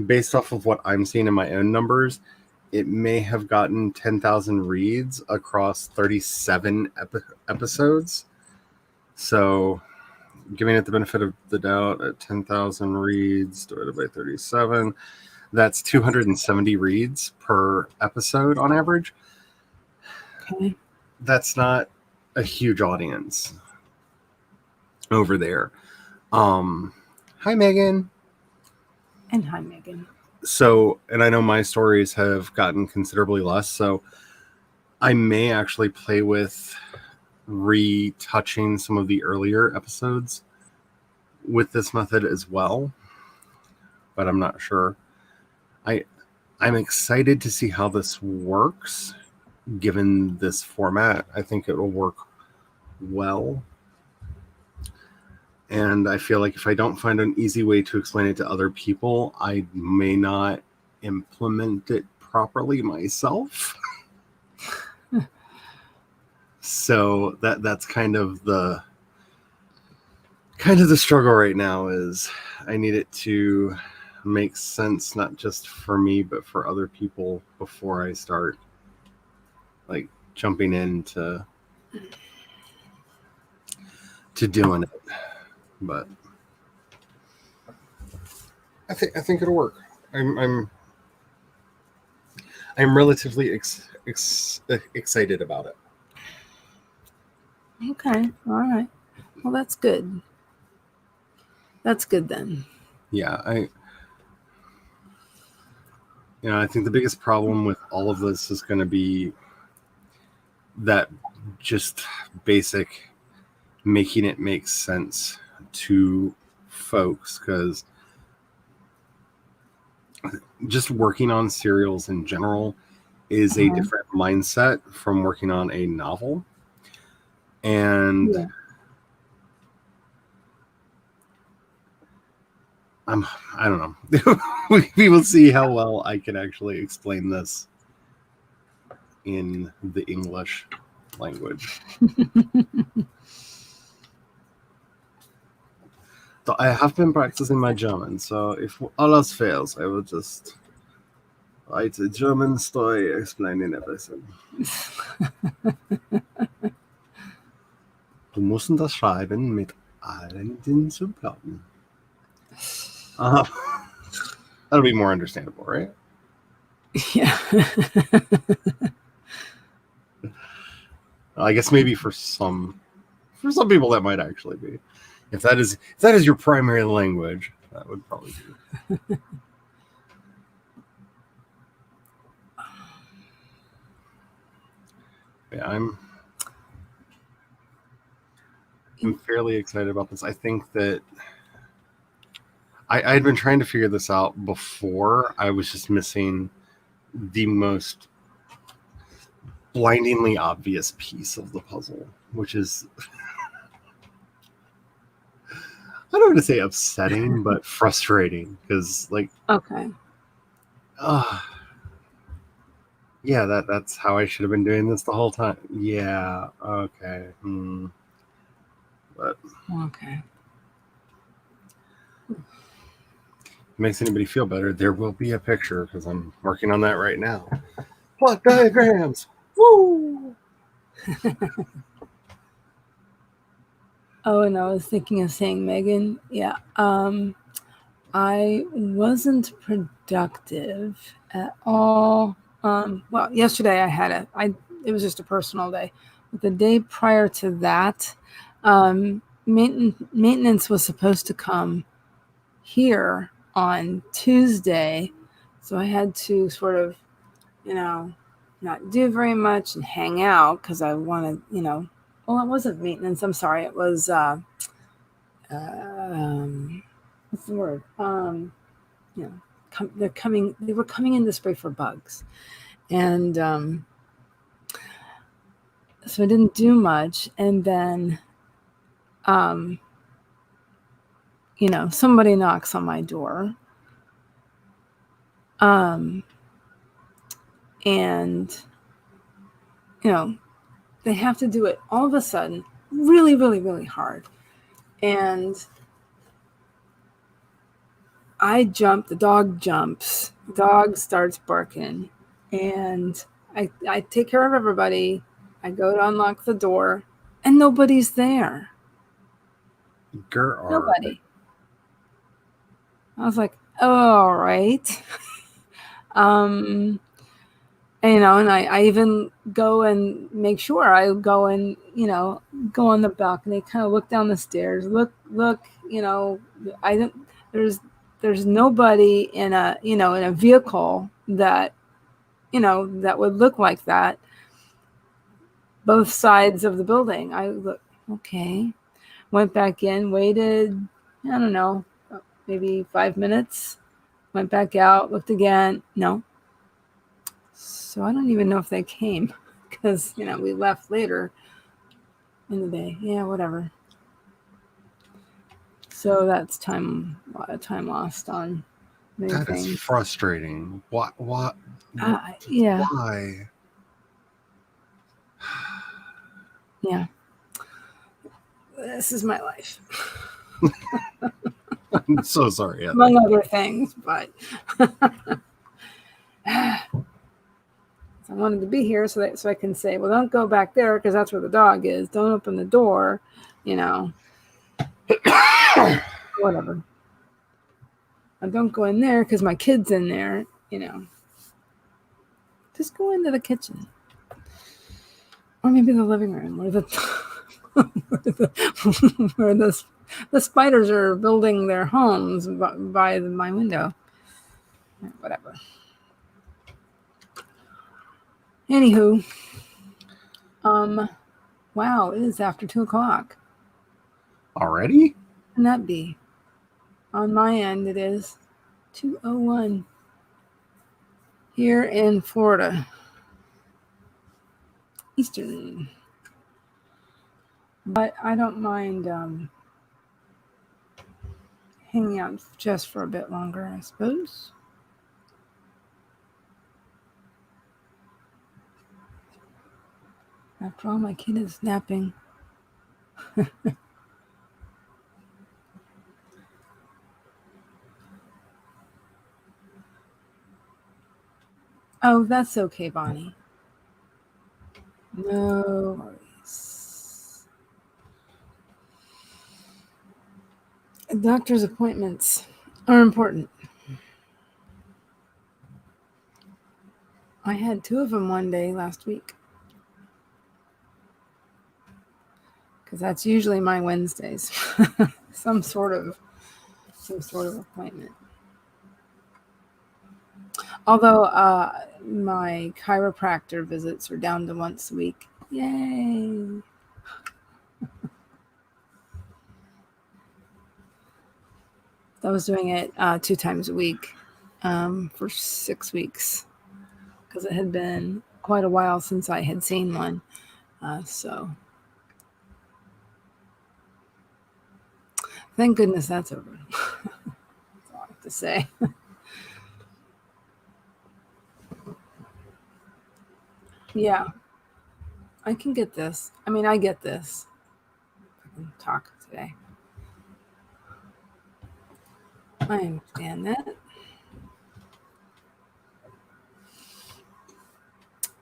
Based off of what I'm seeing in my own numbers, it may have gotten 10,000 reads across 37 episodes. So, giving it the benefit of the doubt, at 10,000 reads divided by 37, that's 270 reads per episode on average. Okay. That's not a huge audience over there. Hi, Megan. And hi, Megan. So, and I know my stories have gotten considerably less, so I may actually play with retouching some of the earlier episodes with this method as well, but I'm not sure. I'm excited to see how this works given this format. I think it will work well. And I feel like if I don't find an easy way to explain it to other people, I may not implement it properly myself. So that's kind of the struggle right now, is I need it to make sense, not just for me, but for other people before I start like jumping into doing it. But I think it'll work. I'm relatively excited about it. Okay. All right. Well, that's good. That's good then. Yeah, I think the biggest problem with all of this is going to be that just basic making it make sense to folks, because just working on serials in general is a different mindset from working on a novel. And I don't know. we will see how well I can actually explain this in the English language. So I have been practicing my German, so if all else fails, I will just write a German story explaining everything. Du musst das schreiben mit allen den Subplotten. That'll be more understandable, right? Yeah. I guess maybe for some people that might actually be. If that is your primary language, that would probably be. Yeah, I'm fairly excited about this. I think that I had been trying to figure this out before. I was just missing the most blindingly obvious piece of the puzzle, which is I don't want to say upsetting, but frustrating because, like, okay. Yeah, that's how I should have been doing this the whole time. Yeah, okay. But Okay. if it makes anybody feel better, there will be a picture because I'm working on that right now. Plot diagrams. Woo! Oh, and I was thinking of saying Megan. Yeah. I wasn't productive at all. Well, yesterday it was just a personal day. But the day prior to that, maintenance was supposed to come here on Tuesday. So I had to sort of, not do very much and hang out because I wanted, well, it wasn't maintenance. I'm sorry. It was, what's the word? They were coming in to spray for bugs. And so I didn't do much. And then, somebody knocks on my door. And, they have to do it all of a sudden, really, really, really hard. And I jump, the dog jumps, the dog starts barking, and I take care of everybody. I go to unlock the door, and nobody's there. Nobody. I was like, oh, all right. And, and I even go and make sure I go and, go on the balcony, kind of look down the stairs, look, I don't, there's nobody in a vehicle that, that would look like that. Both sides of the building. I look, okay, went back in, waited, I don't know, maybe 5 minutes, went back out, looked again. No. So I don't even know if they came because, we left later in the day. Yeah, whatever. So that's a lot of time lost on many that things. Is frustrating. What? Yeah. Why? Yeah. This is my life. I'm so sorry. Among other things, but I wanted to be here so I can say, well, don't go back there because that's where the dog is. Don't open the door, whatever. And don't go in there because my kid's in there, Just go into the kitchen. Or maybe the living room where where the spiders are building their homes by my window. Whatever. Anywho, wow, it is after 2:00 already. Can that be? On my end, it is 2:01 here in Florida, Eastern. But I don't mind hanging out just for a bit longer, I suppose. After all, my kid is napping. Oh, that's okay, Bonnie. No worries. Doctor's appointments are important. I had 2 of them one day last week. Because that's usually my Wednesdays. some sort of appointment. Although my chiropractor visits are down to once a week. Yay! I was doing it 2 times a week for 6 weeks because it had been quite a while since I had seen one. So thank goodness that's over. That's all I have to say. Yeah, I can get this. I mean, I get this. I can talk today. I understand that.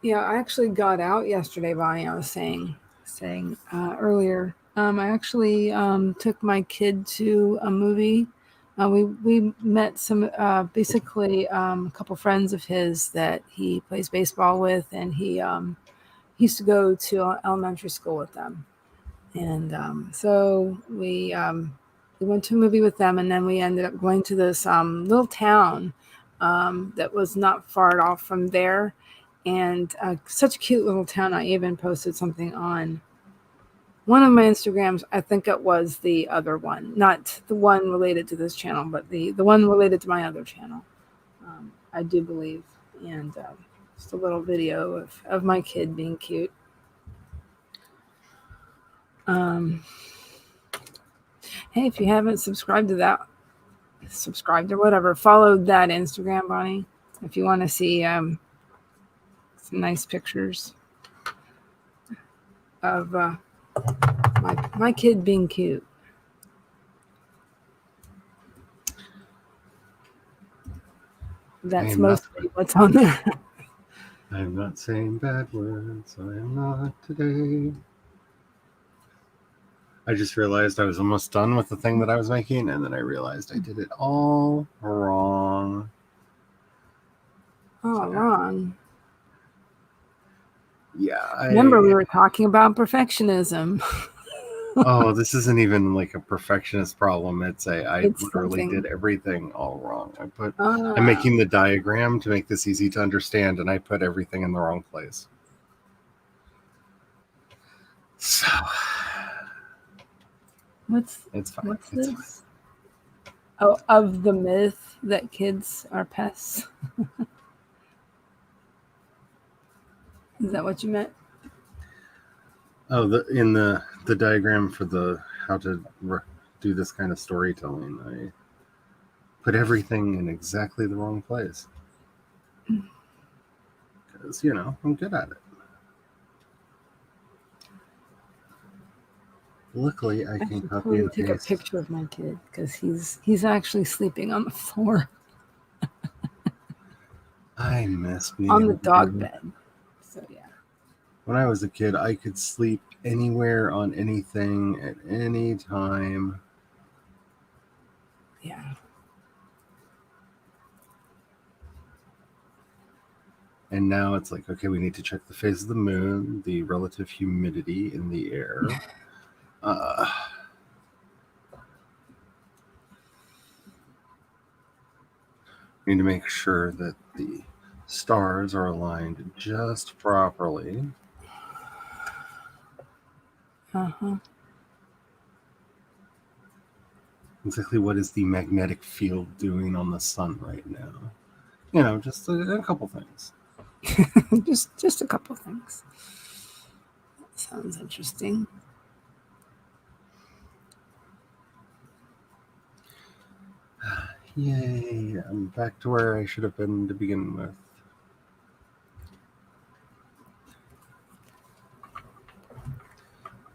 Yeah, I actually got out yesterday, Bonnie. I was saying earlier. I actually took my kid to a movie. We met some basically a couple friends of his that he plays baseball with, and he used to go to elementary school with them. And so we went to a movie with them, and then we ended up going to this little town that was not far off from there. And such a cute little town. I even posted something on one of my Instagrams. I think it was the other one, not the one related to this channel, but the one related to my other channel. I do believe. And just a little video of my kid being cute. Hey, if you haven't subscribed to that, subscribed or whatever, followed that Instagram, Bonnie, if you want to see some nice pictures of my kid being cute. That's mostly what's on there. I'm not saying bad words. I am not today. I just realized I was almost done with the thing that I was making, and then I realized I did it all wrong. Oh, wrong. Yeah. Remember, we were talking about perfectionism. Oh, this isn't even like a perfectionist problem. It's I literally did everything all wrong. I'm making the diagram to make this easy to understand, and I put everything in the wrong place. So it's fine. What's this? Fine. Oh, of the myth that kids are pests. Is that what you meant? Oh, in the diagram for the how to do this kind of storytelling, I put everything in exactly the wrong place. Because, I'm good at it. Luckily, I can copy and paste. Take a picture of my kid because he's actually sleeping on the floor. I miss being on the dog bed. So yeah. When I was a kid, I could sleep anywhere on anything at any time. Yeah. And now it's like, okay, we need to check the phase of the moon, the relative humidity in the air. We need to make sure that the stars are aligned just properly. Exactly what is the magnetic field doing on the sun right now? Just a couple things. just a couple things. That sounds interesting. Yay, I'm back to where I should have been to begin with.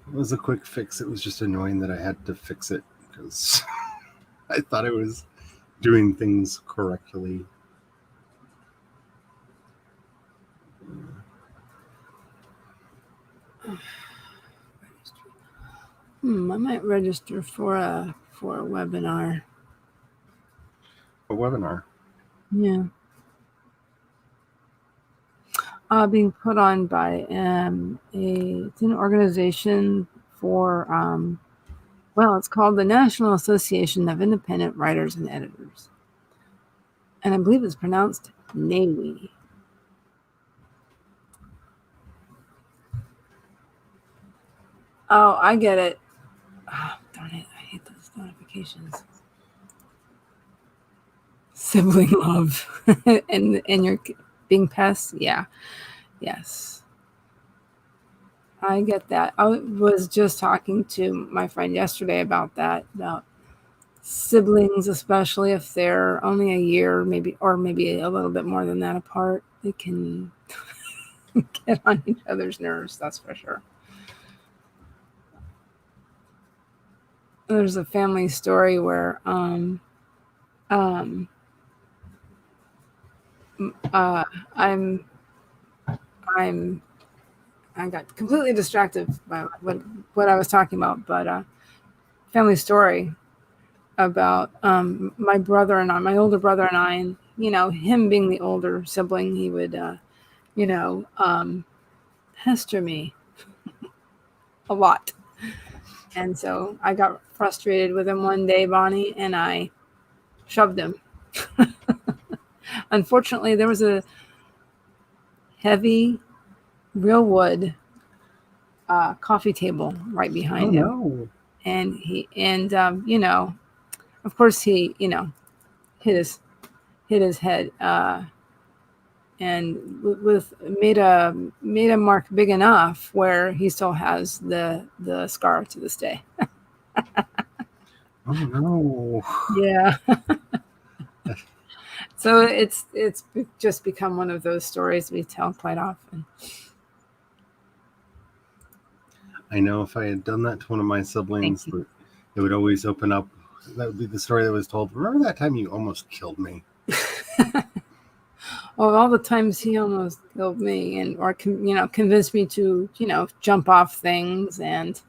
It was a quick fix. It was just annoying that I had to fix it because I thought I was doing things correctly. I might register for a webinar. A webinar? Yeah. Being put on by it's an organization for it's called the National Association of Independent Writers and Editors, and I believe it's pronounced NAWI. Oh, I get it. Oh, darn it! I hate those notifications. Sibling love, and you're being pests. Yeah, yes. I get that. I was just talking to my friend yesterday about that, about siblings, especially if they're only a year, maybe a little bit more than that apart. They can get on each other's nerves, that's for sure. There's a family story where I got completely distracted by what I was talking about, but family story about my brother and I, my older brother and I, and him being the older sibling, he would pester me a lot, and so I got frustrated with him one day, Bonnie, and I shoved him. Unfortunately, there was a heavy real wood coffee table right behind him. No. And of course he hit his head and made a mark big enough where he still has the scar to this day. Oh no. Yeah. So it's just become one of those stories we tell quite often. I know if I had done that to one of my siblings, it would always open up. That would be the story that was told. Remember that time you almost killed me? Oh, all the times he almost killed me, or convinced me to jump off things, and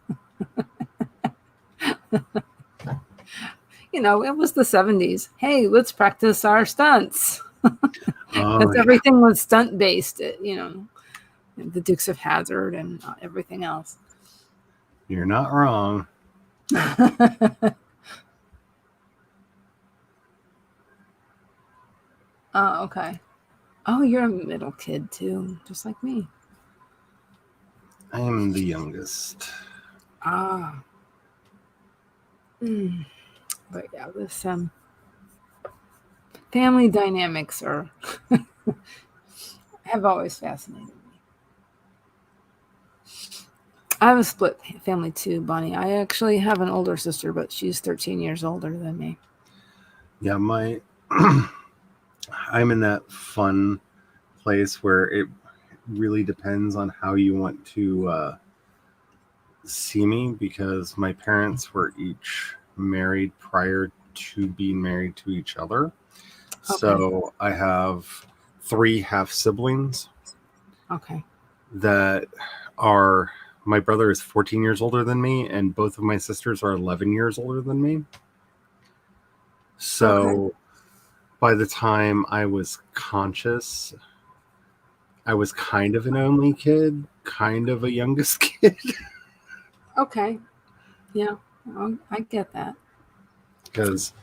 it was the 70s. Hey, let's practice our stunts. Because everything was stunt based, the Dukes of Hazzard and everything else. You're not wrong. Oh, okay. Oh, you're a middle kid too, just like me. I am the youngest. Ah. But yeah, this family dynamics have always fascinated me. I have a split family too, Bonnie. I actually have an older sister, but she's 13 years older than me. Yeah, I'm in that fun place where it really depends on how you want to see me, because my parents were each married prior to being married to each other. Okay. So I have 3 half siblings. Okay. That are, my brother is 14 years older than me, and both of my sisters are 11 years older than me. So by the time I was conscious, I was kind of an only kid, kind of a youngest kid. Okay. Yeah, I get that. Because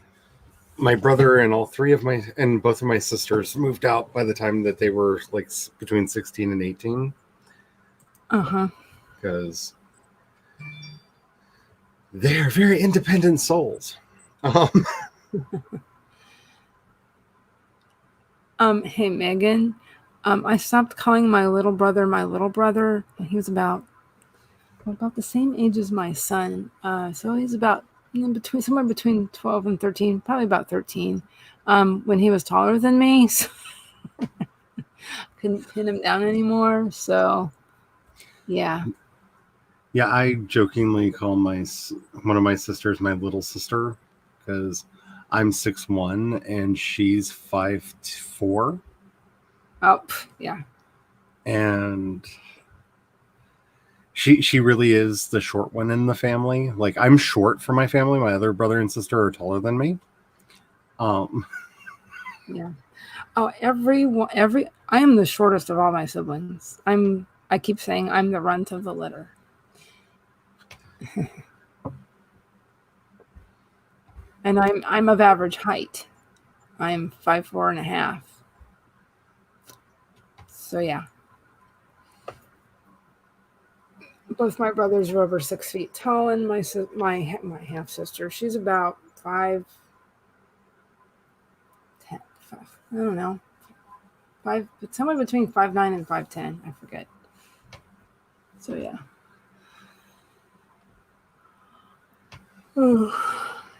my brother and both of my sisters moved out by the time that they were like between 16 and 18. Uh-huh. Because they're very independent souls. Hey, Megan. I stopped calling my little brother when he was about the same age as my son. So he's about somewhere between 12 and 13, probably about 13. When he was taller than me, so couldn't pin him down anymore. So, yeah. Yeah, I jokingly call one of my sisters my little sister, because I'm 6'1" and she's 5'4". Oh, yeah. And she really is the short one in the family. Like, I'm short for my family. My other brother and sister are taller than me. Yeah. Oh, I am the shortest of all my siblings. I keep saying I'm the runt of the litter. And I'm of average height. I'm 5'4.5". So yeah. Both my brothers are over 6 feet tall, and my half sister, she's about 5'10". I don't know, somewhere between 5'9" and 5'10". I forget. So yeah.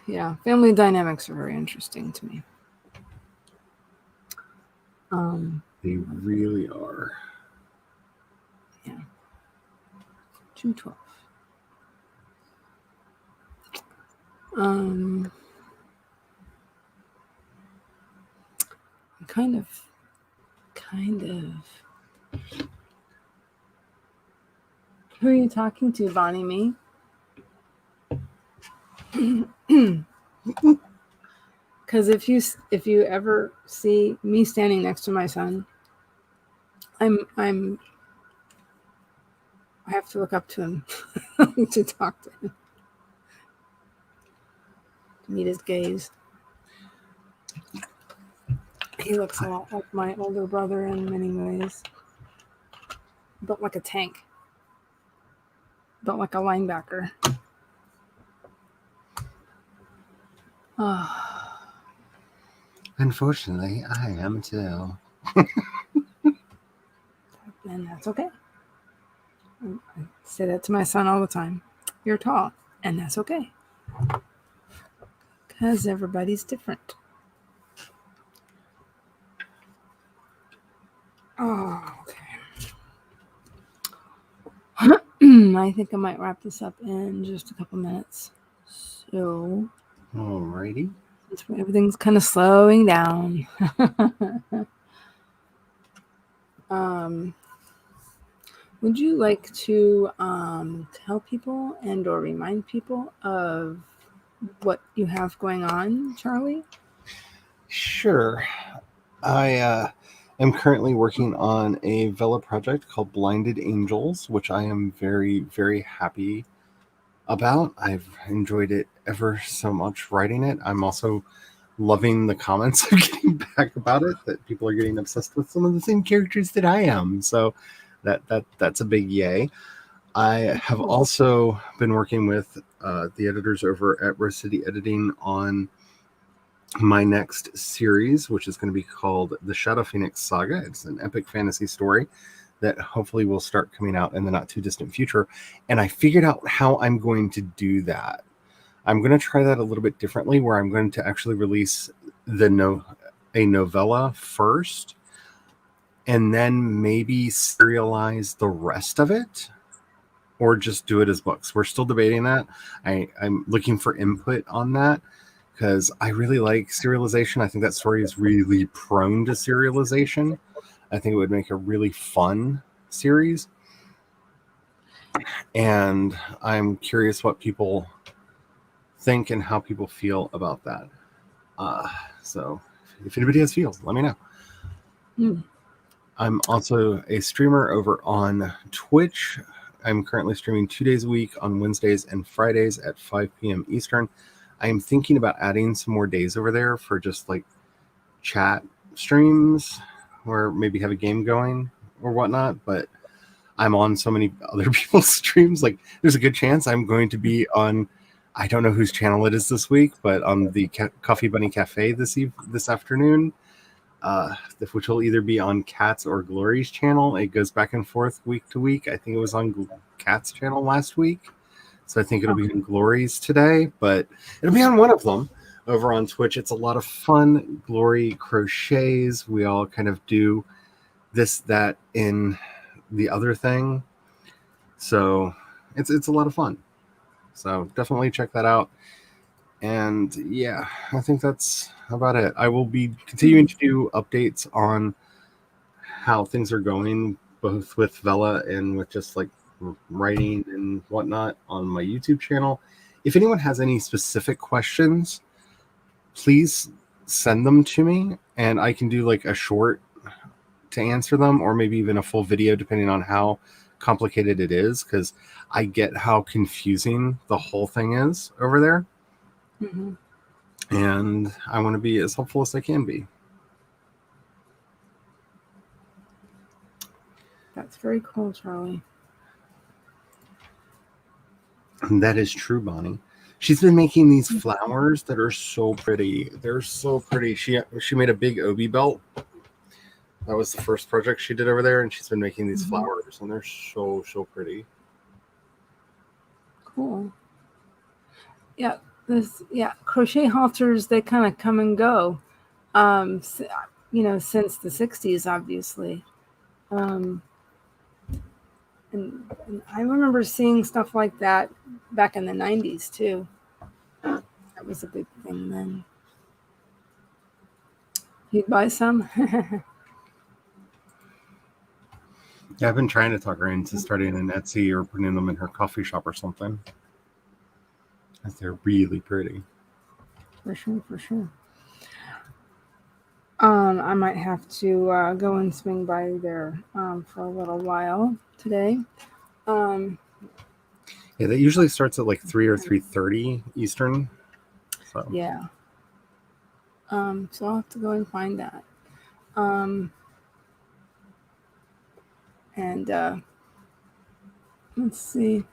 Yeah, family dynamics are very interesting to me. They really are. Yeah. 212. Kind of. Who are you talking to, Bonnie? Me? Because if you ever see me standing next to my son, I have to look up to him to talk to him, to meet his gaze. He looks a lot like my older brother in many ways. Built like a tank. Built like a linebacker. Unfortunately, I am too. And that's okay. I say that to my son all the time. You're tall, and that's okay. Because everybody's different. Oh, okay. I think I might wrap this up in just a couple minutes. So, alrighty. Since everything's kind of slowing down. Would you like to tell people and or remind people of what you have going on, Charlie? Sure. I am currently working on a Vela project called Blinded Angels, which I am very, very happy about. I've enjoyed it ever so much writing it. I'm also loving the comments I'm getting back about it, that people are getting obsessed with some of the same characters that I am. So that's a big yay. I have also been working with the editors over at Rose City Editing on my next series, which is going to be called The Shadow Phoenix Saga. It's an epic fantasy story that hopefully will start coming out in the not too distant future. And I figured out how I'm going to do that. I'm going to try that a little bit differently, where I'm going to actually release a novella first, and then maybe serialize the rest of it, or just do it as books. We're still debating that. I'm looking for input on that, because I really like serialization. I think that story is really prone to serialization. I think it would make a really fun series. And I'm curious what people think and how people feel about that. So if anybody has feels, let me know. I'm also a streamer over on Twitch. I'm currently streaming 2 days a week on Wednesdays and Fridays at 5 p.m. Eastern. I am thinking about adding some more days over there for just like chat streams, or maybe have a game going or whatnot. But I'm on so many other people's streams. Like, there's a good chance I'm going to be on, I don't know whose channel it is this week, but on the Coffee Bunny Cafe this afternoon, which will either be on Kat's or Glory's channel. It goes back and forth week to week. I think it was on Kat's channel last week, so I think it'll be on Glory's today, but it'll be on one of them over on Twitch. It's a lot of fun. Glory crochets. We all kind of do this, that, in the other thing. So it's a lot of fun. So definitely check that out. And yeah, I think that's about it. I will be continuing to do updates on how things are going, both with Vela and with just like writing and whatnot, on my YouTube channel. If anyone has any specific questions, please send them to me. and I can do like a short to answer them, or maybe even a full video, depending on how complicated it is, because I get how confusing the whole thing is over there. Mm-hmm. And I want to be as helpful as I can be. That's very cool, Charlie. And that is true, Bonnie. She's been making these flowers that are so pretty. They're so pretty. She made a big obi belt. That was the first project she did over there, and she's been making these flowers, and they're so pretty. Cool. Yeah, crochet halters, they kind of come and go. Since the 60s, obviously. And I remember seeing stuff like that back in the 90s too. That was a big thing then. You'd buy some? Yeah, I've been trying to talk her into starting an Etsy or putting them in her coffee shop or something. They're really pretty. For sure. I might have to go and swing by there for a little while today. Yeah, that usually starts at like 3 or 3:30 Eastern. So. Yeah. So I'll have to go and find that. And let's see.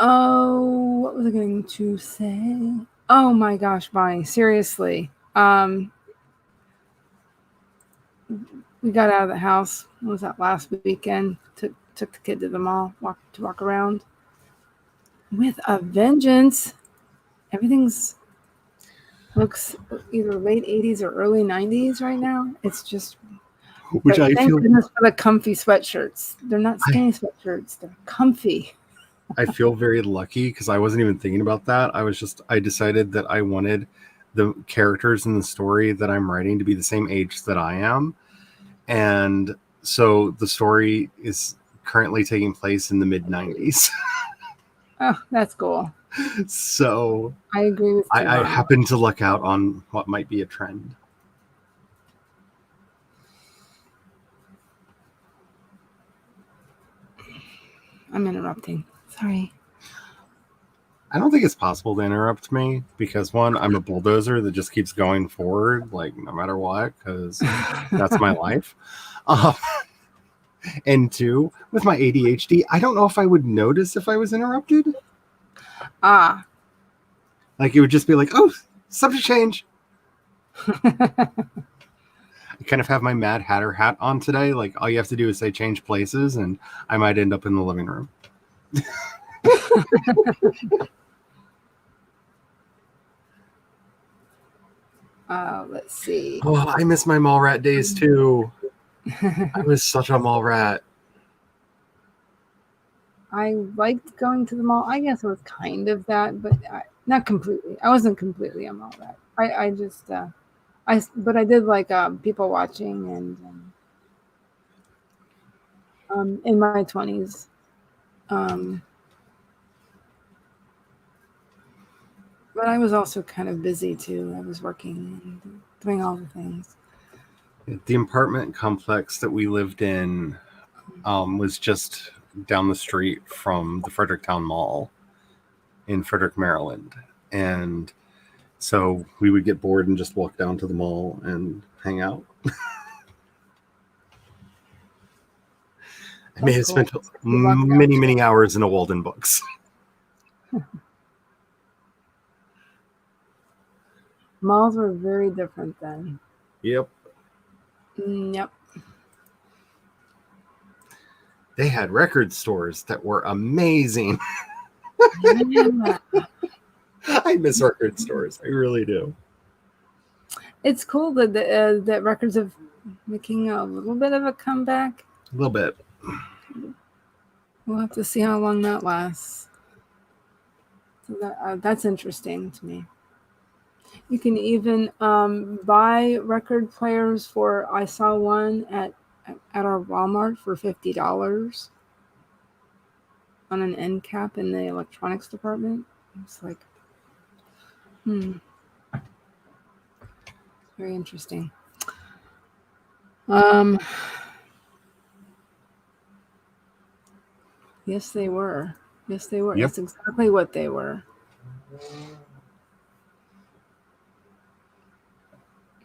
Oh, what was I going to say? Oh my gosh, Bonnie, seriously. We got out of the house. What was that, last weekend? Took the kid to the mall, walk around. With a vengeance. Everything's looks either late 80s or early 90s right now. It's just, which I thank feel goodness for the comfy sweatshirts. They're not skinny sweatshirts. They're comfy. I feel very lucky because I wasn't even thinking about that. I decided that I wanted the characters in the story that I'm writing to be the same age that I am. And so the story is currently taking place in the mid-90s. Oh, that's cool. So I agree with you. I happen to luck out on what might be a trend. I'm interrupting. Sorry. I don't think it's possible to interrupt me because, one, I'm a bulldozer that just keeps going forward, like no matter what, because that's my life. And two, with my ADHD, I don't know if I would notice if I was interrupted. Like it would just be like, oh, subject change. I kind of have my Mad Hatter hat on today. Like all you have to do is say change places and I might end up in the living room. Let's see. Oh, I miss my mall rat days too. I was such a mall rat. I liked going to the mall. I guess it was kind of that, but not completely. I wasn't completely a mall rat. I just, but I did like people watching and in my 20s. But I was also kind of busy too. I was working and doing all the things. The apartment complex that we lived in was just down the street from the Fredericktown Mall in Frederick, Maryland. And so we would get bored and just walk down to the mall and hang out. I may have spent many hours in a Walden Books. Malls were very different then. Yep. Yep. They had record stores that were amazing. Yeah. I miss record stores. I really do. It's cool that records are making a little bit of a comeback. A little bit. We'll have to see how long that lasts. So that's interesting to me. You can even buy record players for. I saw one at our Walmart for $50 on an end cap in the electronics department. It's like, very interesting. Um, yes, they were. Yes, they were. Yep. That's exactly what they were.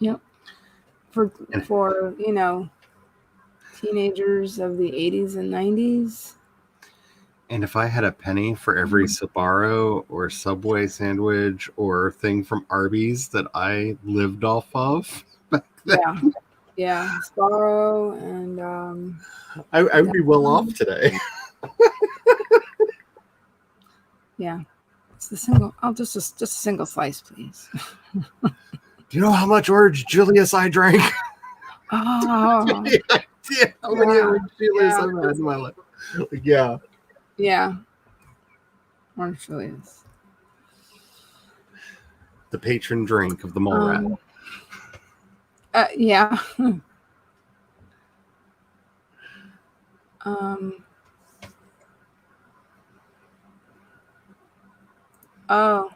Yep. For teenagers of the 80s and 90s. And if I had a penny for every Sbarro or Subway sandwich or thing from Arby's that I lived off of back then, yeah, Sbarro and I'd be well off today. Yeah, it's the single. Oh, just a single slice, please. Do you know how much Orange Julius I drank? Oh, yeah, how many Orange Julius I've had in my life? Yeah. Yeah. Orange Julius. The patron drink of the mole rat. Yeah. Oh.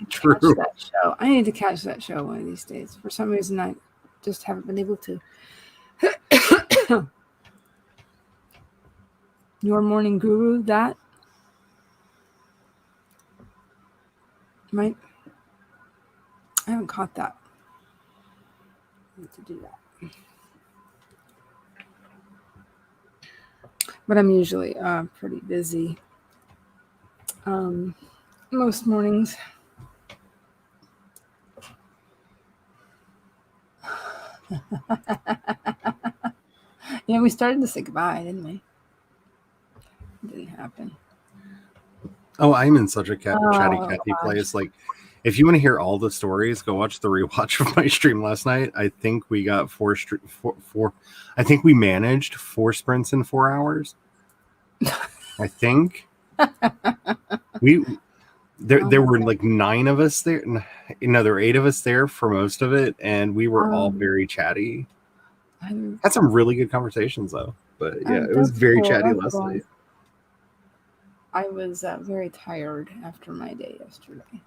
True. Catch that show. I need to catch that show one of these days. For some reason, I just haven't been able to. Your Morning Guru, that? Right? I haven't caught that. I need to do that. But I'm usually pretty busy most mornings. Yeah, we started to say goodbye, didn't we? It didn't happen. Oh, I'm in such a chatty Cathy place. Like, if you want to hear all the stories, go watch the rewatch of my stream last night. I think we got four. I think we managed 4 sprints in 4 hours. I think there were like 9 of us there. There were 8 of us there for most of it, and we were all very chatty. Had some really good conversations though, but yeah, it was very chatty last night. I was very tired after my day yesterday,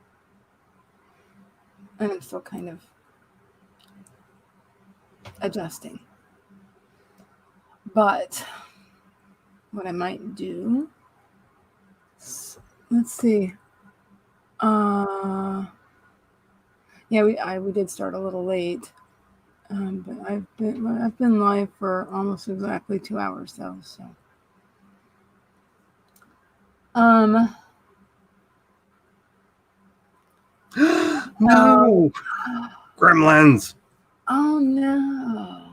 and I'm still kind of adjusting. But what I might do, let's see. Yeah, we did start a little late, but I've been live for almost exactly 2 hours though. So, no, Gremlins. Oh no!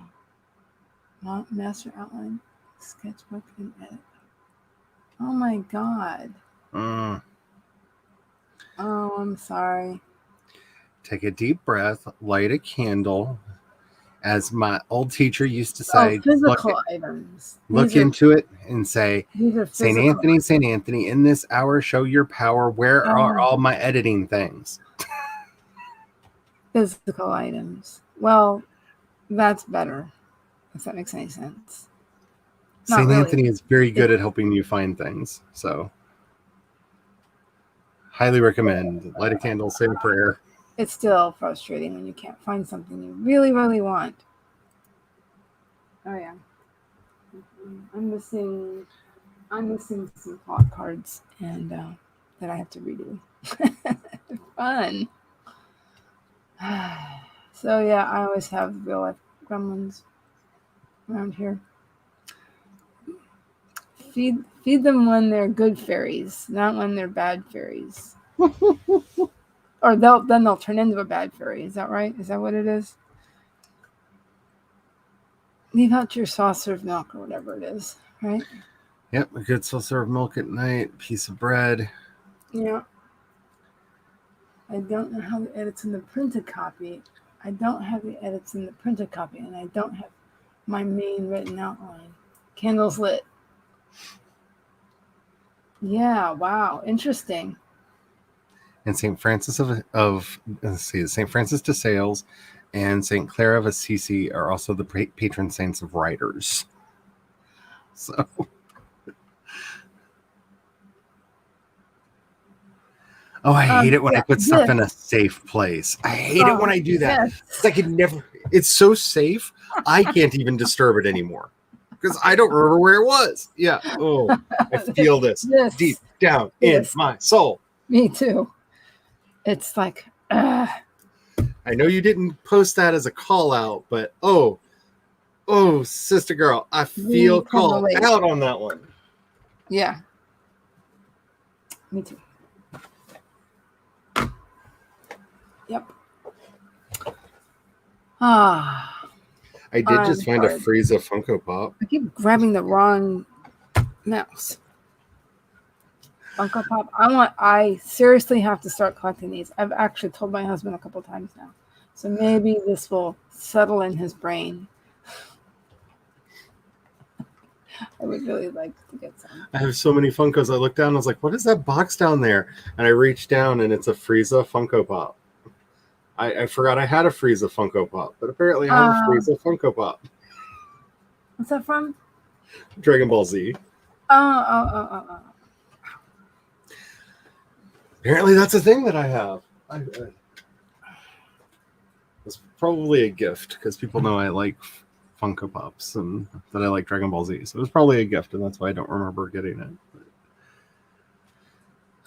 Master outline, sketchbook, and edit. Oh my god. Oh, I'm sorry. Take a deep breath, light a candle. As my old teacher used to say, physical items. Look into it and say, St. Anthony, St. Anthony, in this hour, show your power. Where are all my editing things? Physical items. Well, that's better, if that makes any sense. St. Anthony is very good at helping you find things. So, highly recommend. Light a candle, say a prayer. It's still frustrating when you can't find something you really, really want. Oh yeah. I'm missing some plot cards and that I have to redo. Fun. So yeah, I always have real life gremlins around here. Feed them when they're good fairies, not when they're bad fairies. Or they'll turn into a bad fairy. Is that right? Is that what it is? Leave out your saucer of milk or whatever it is, right? Yep, a good saucer of milk at night, piece of bread. Yeah. I don't know how the edits in the printed copy. I don't have the edits in the printed copy, and I don't have my main written outline. Candles lit. Yeah, wow, interesting. And St. Francis St. Francis de Sales and St. Clare of Assisi are also the patron saints of writers. So Oh, I hate it when I put stuff this. in a safe place. I hate it when I do that. Yes. It's like it's so safe, I can't even disturb it anymore because I don't remember where it was. Yeah. Oh, I feel this deep down in my soul. Me too. It's like, I know you didn't post that as a call out, but oh, sister girl, I feel called out on that one. Yeah. Me too. Yep. I did just find a Frieza Funko Pop. I keep grabbing the wrong mouse. Funko Pop. I seriously have to start collecting these. I've actually told my husband a couple times now. So maybe this will settle in his brain. I would really like to get some. I have so many Funkos. I looked down and I was like, what is that box down there? And I reached down and it's a Frieza Funko Pop. I forgot I had a Frieza Funko Pop, but apparently I have a Frieza Funko Pop. What's that from? Dragon Ball Z. Oh. Apparently that's a thing that I have. It's probably a gift because people know I like Funko Pops and that I like Dragon Ball Z. So it was probably a gift, and that's why I don't remember getting it.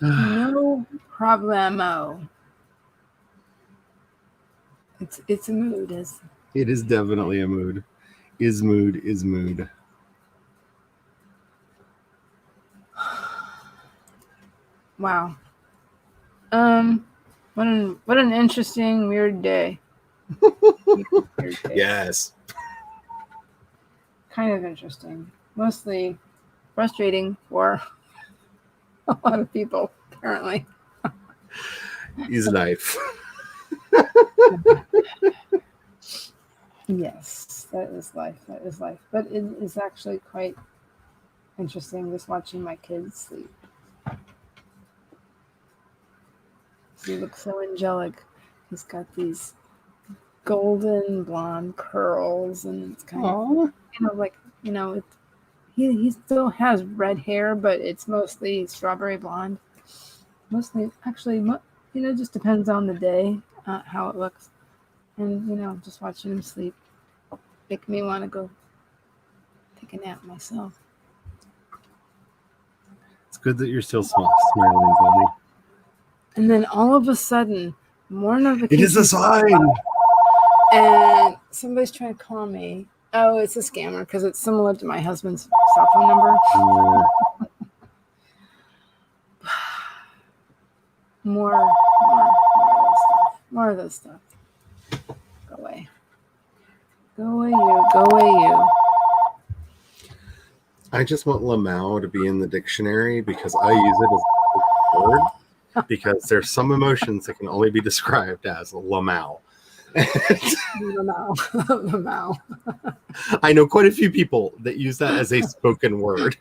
No problemo. It's a mood. It is definitely a mood. Is mood. Wow. What an interesting, weird day. Yes. Kind of interesting. Mostly frustrating for a lot of people, apparently. Is life. Yes, that is life. But it is actually quite interesting just watching my kids sleep. He looks so angelic. He's got these golden blonde curls, and it's kind of, he still has red hair, but it's mostly strawberry blonde. Mostly, actually, just depends on the day, how it looks. And, just watching him sleep make me want to go take a nap myself. It's good that you're still smiling, buddy. And then all of a sudden, more notifications. It is a sign. And somebody's trying to call me. Oh, it's a scammer because it's similar to my husband's cell phone number. More of this stuff. Go away. Go away, you. I just want Lamoreaux to be in the dictionary because I use it as a word. Because there's some emotions that can only be described as Lamoreaux. Lamoreaux. I know quite a few people that use that as a spoken word.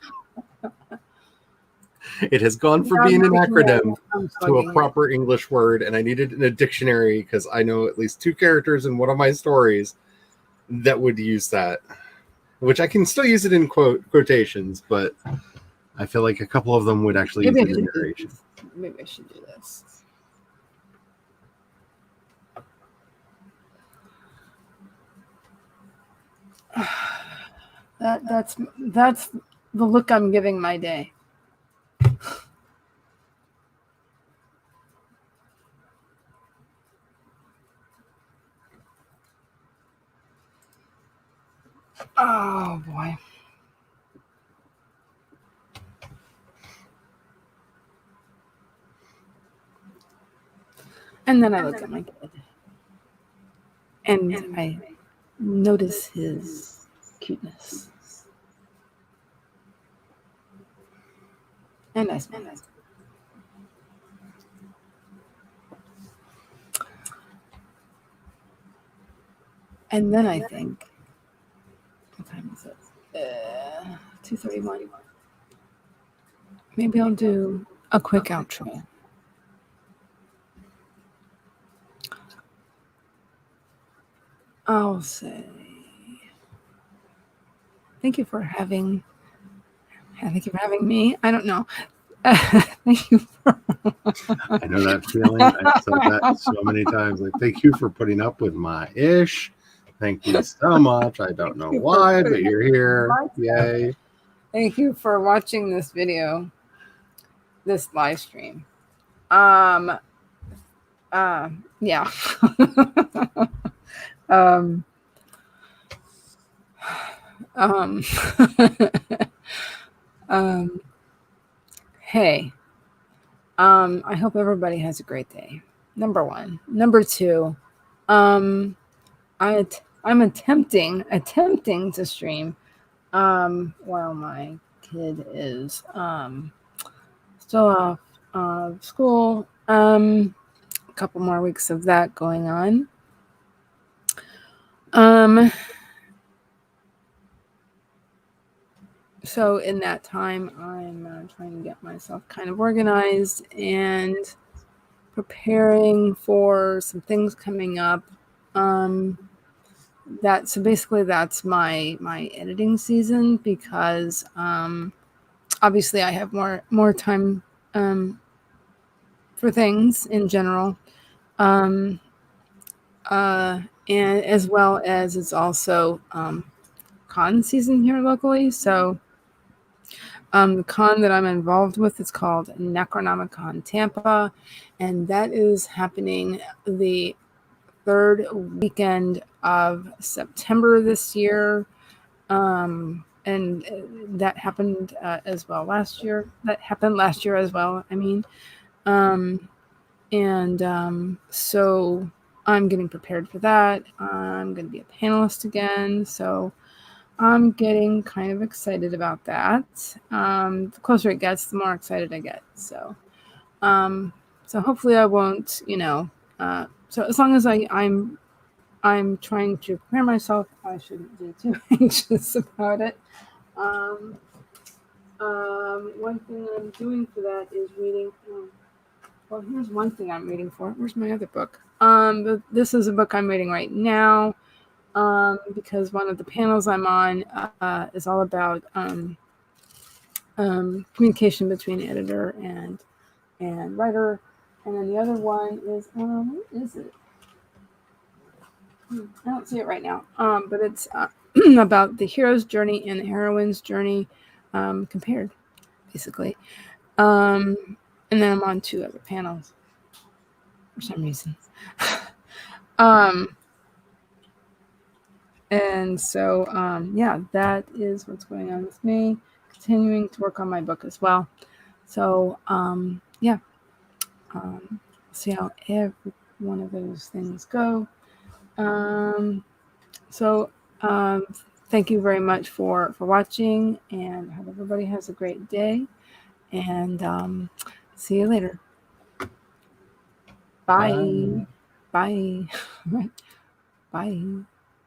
It has gone from being an acronym to a proper English word, and I needed in a dictionary because I know at least 2 characters in one of my stories that would use that, which I can still use it in quotations, but I feel like a couple of them would actually use it in narration. Maybe I should do this. That's the look I'm giving my day. Oh boy. And then I look at my kid and I notice his cuteness. And I smile. And then I think, what time is it? 2:31. Maybe I'll do a quick outro. I'll say, thank you for having me. I don't know. Thank you. I know that feeling. I've said that so many times. Like, thank you for putting up with my ish. Thank you so much. I don't know why, but you're here. Yay. Thank you for watching this video, this live stream. Yeah. Hey, I hope everybody has a great day. Number one. Number two, I'm attempting to stream while my kid is still off of school. A couple more weeks of that going on. So in that time, I'm trying to get myself kind of organized and preparing for some things coming up. So basically that's my editing season, because obviously I have more time for things in general, and as well as it's also con season here locally. So the con that I'm involved with is called Necronomicon Tampa, and that is happening the third weekend of September this year. And that happened as well last year. That happened last year as well, I mean. So I'm getting prepared for that. I'm going to be a panelist again, so I'm getting kind of excited about that. The closer it gets, the more excited I get. So hopefully I won't, so as long as I'm trying to prepare myself, I shouldn't be too anxious about it. One thing I'm doing for that is reading. Well, here's one thing I'm reading for. Where's my other book? This is a book I'm reading right now. Because one of the panels I'm on is all about communication between editor and writer, and then the other one is what is it? I don't see it right now. But it's about the hero's journey and the heroine's journey compared, basically. And then I'm on 2 other panels for some reason. And so, that is what's going on with me. Continuing to work on my book as well. So, see how every one of those things go. Thank you very much for watching, and I hope everybody has a great day. And see you later. Bye. Bye. Bye.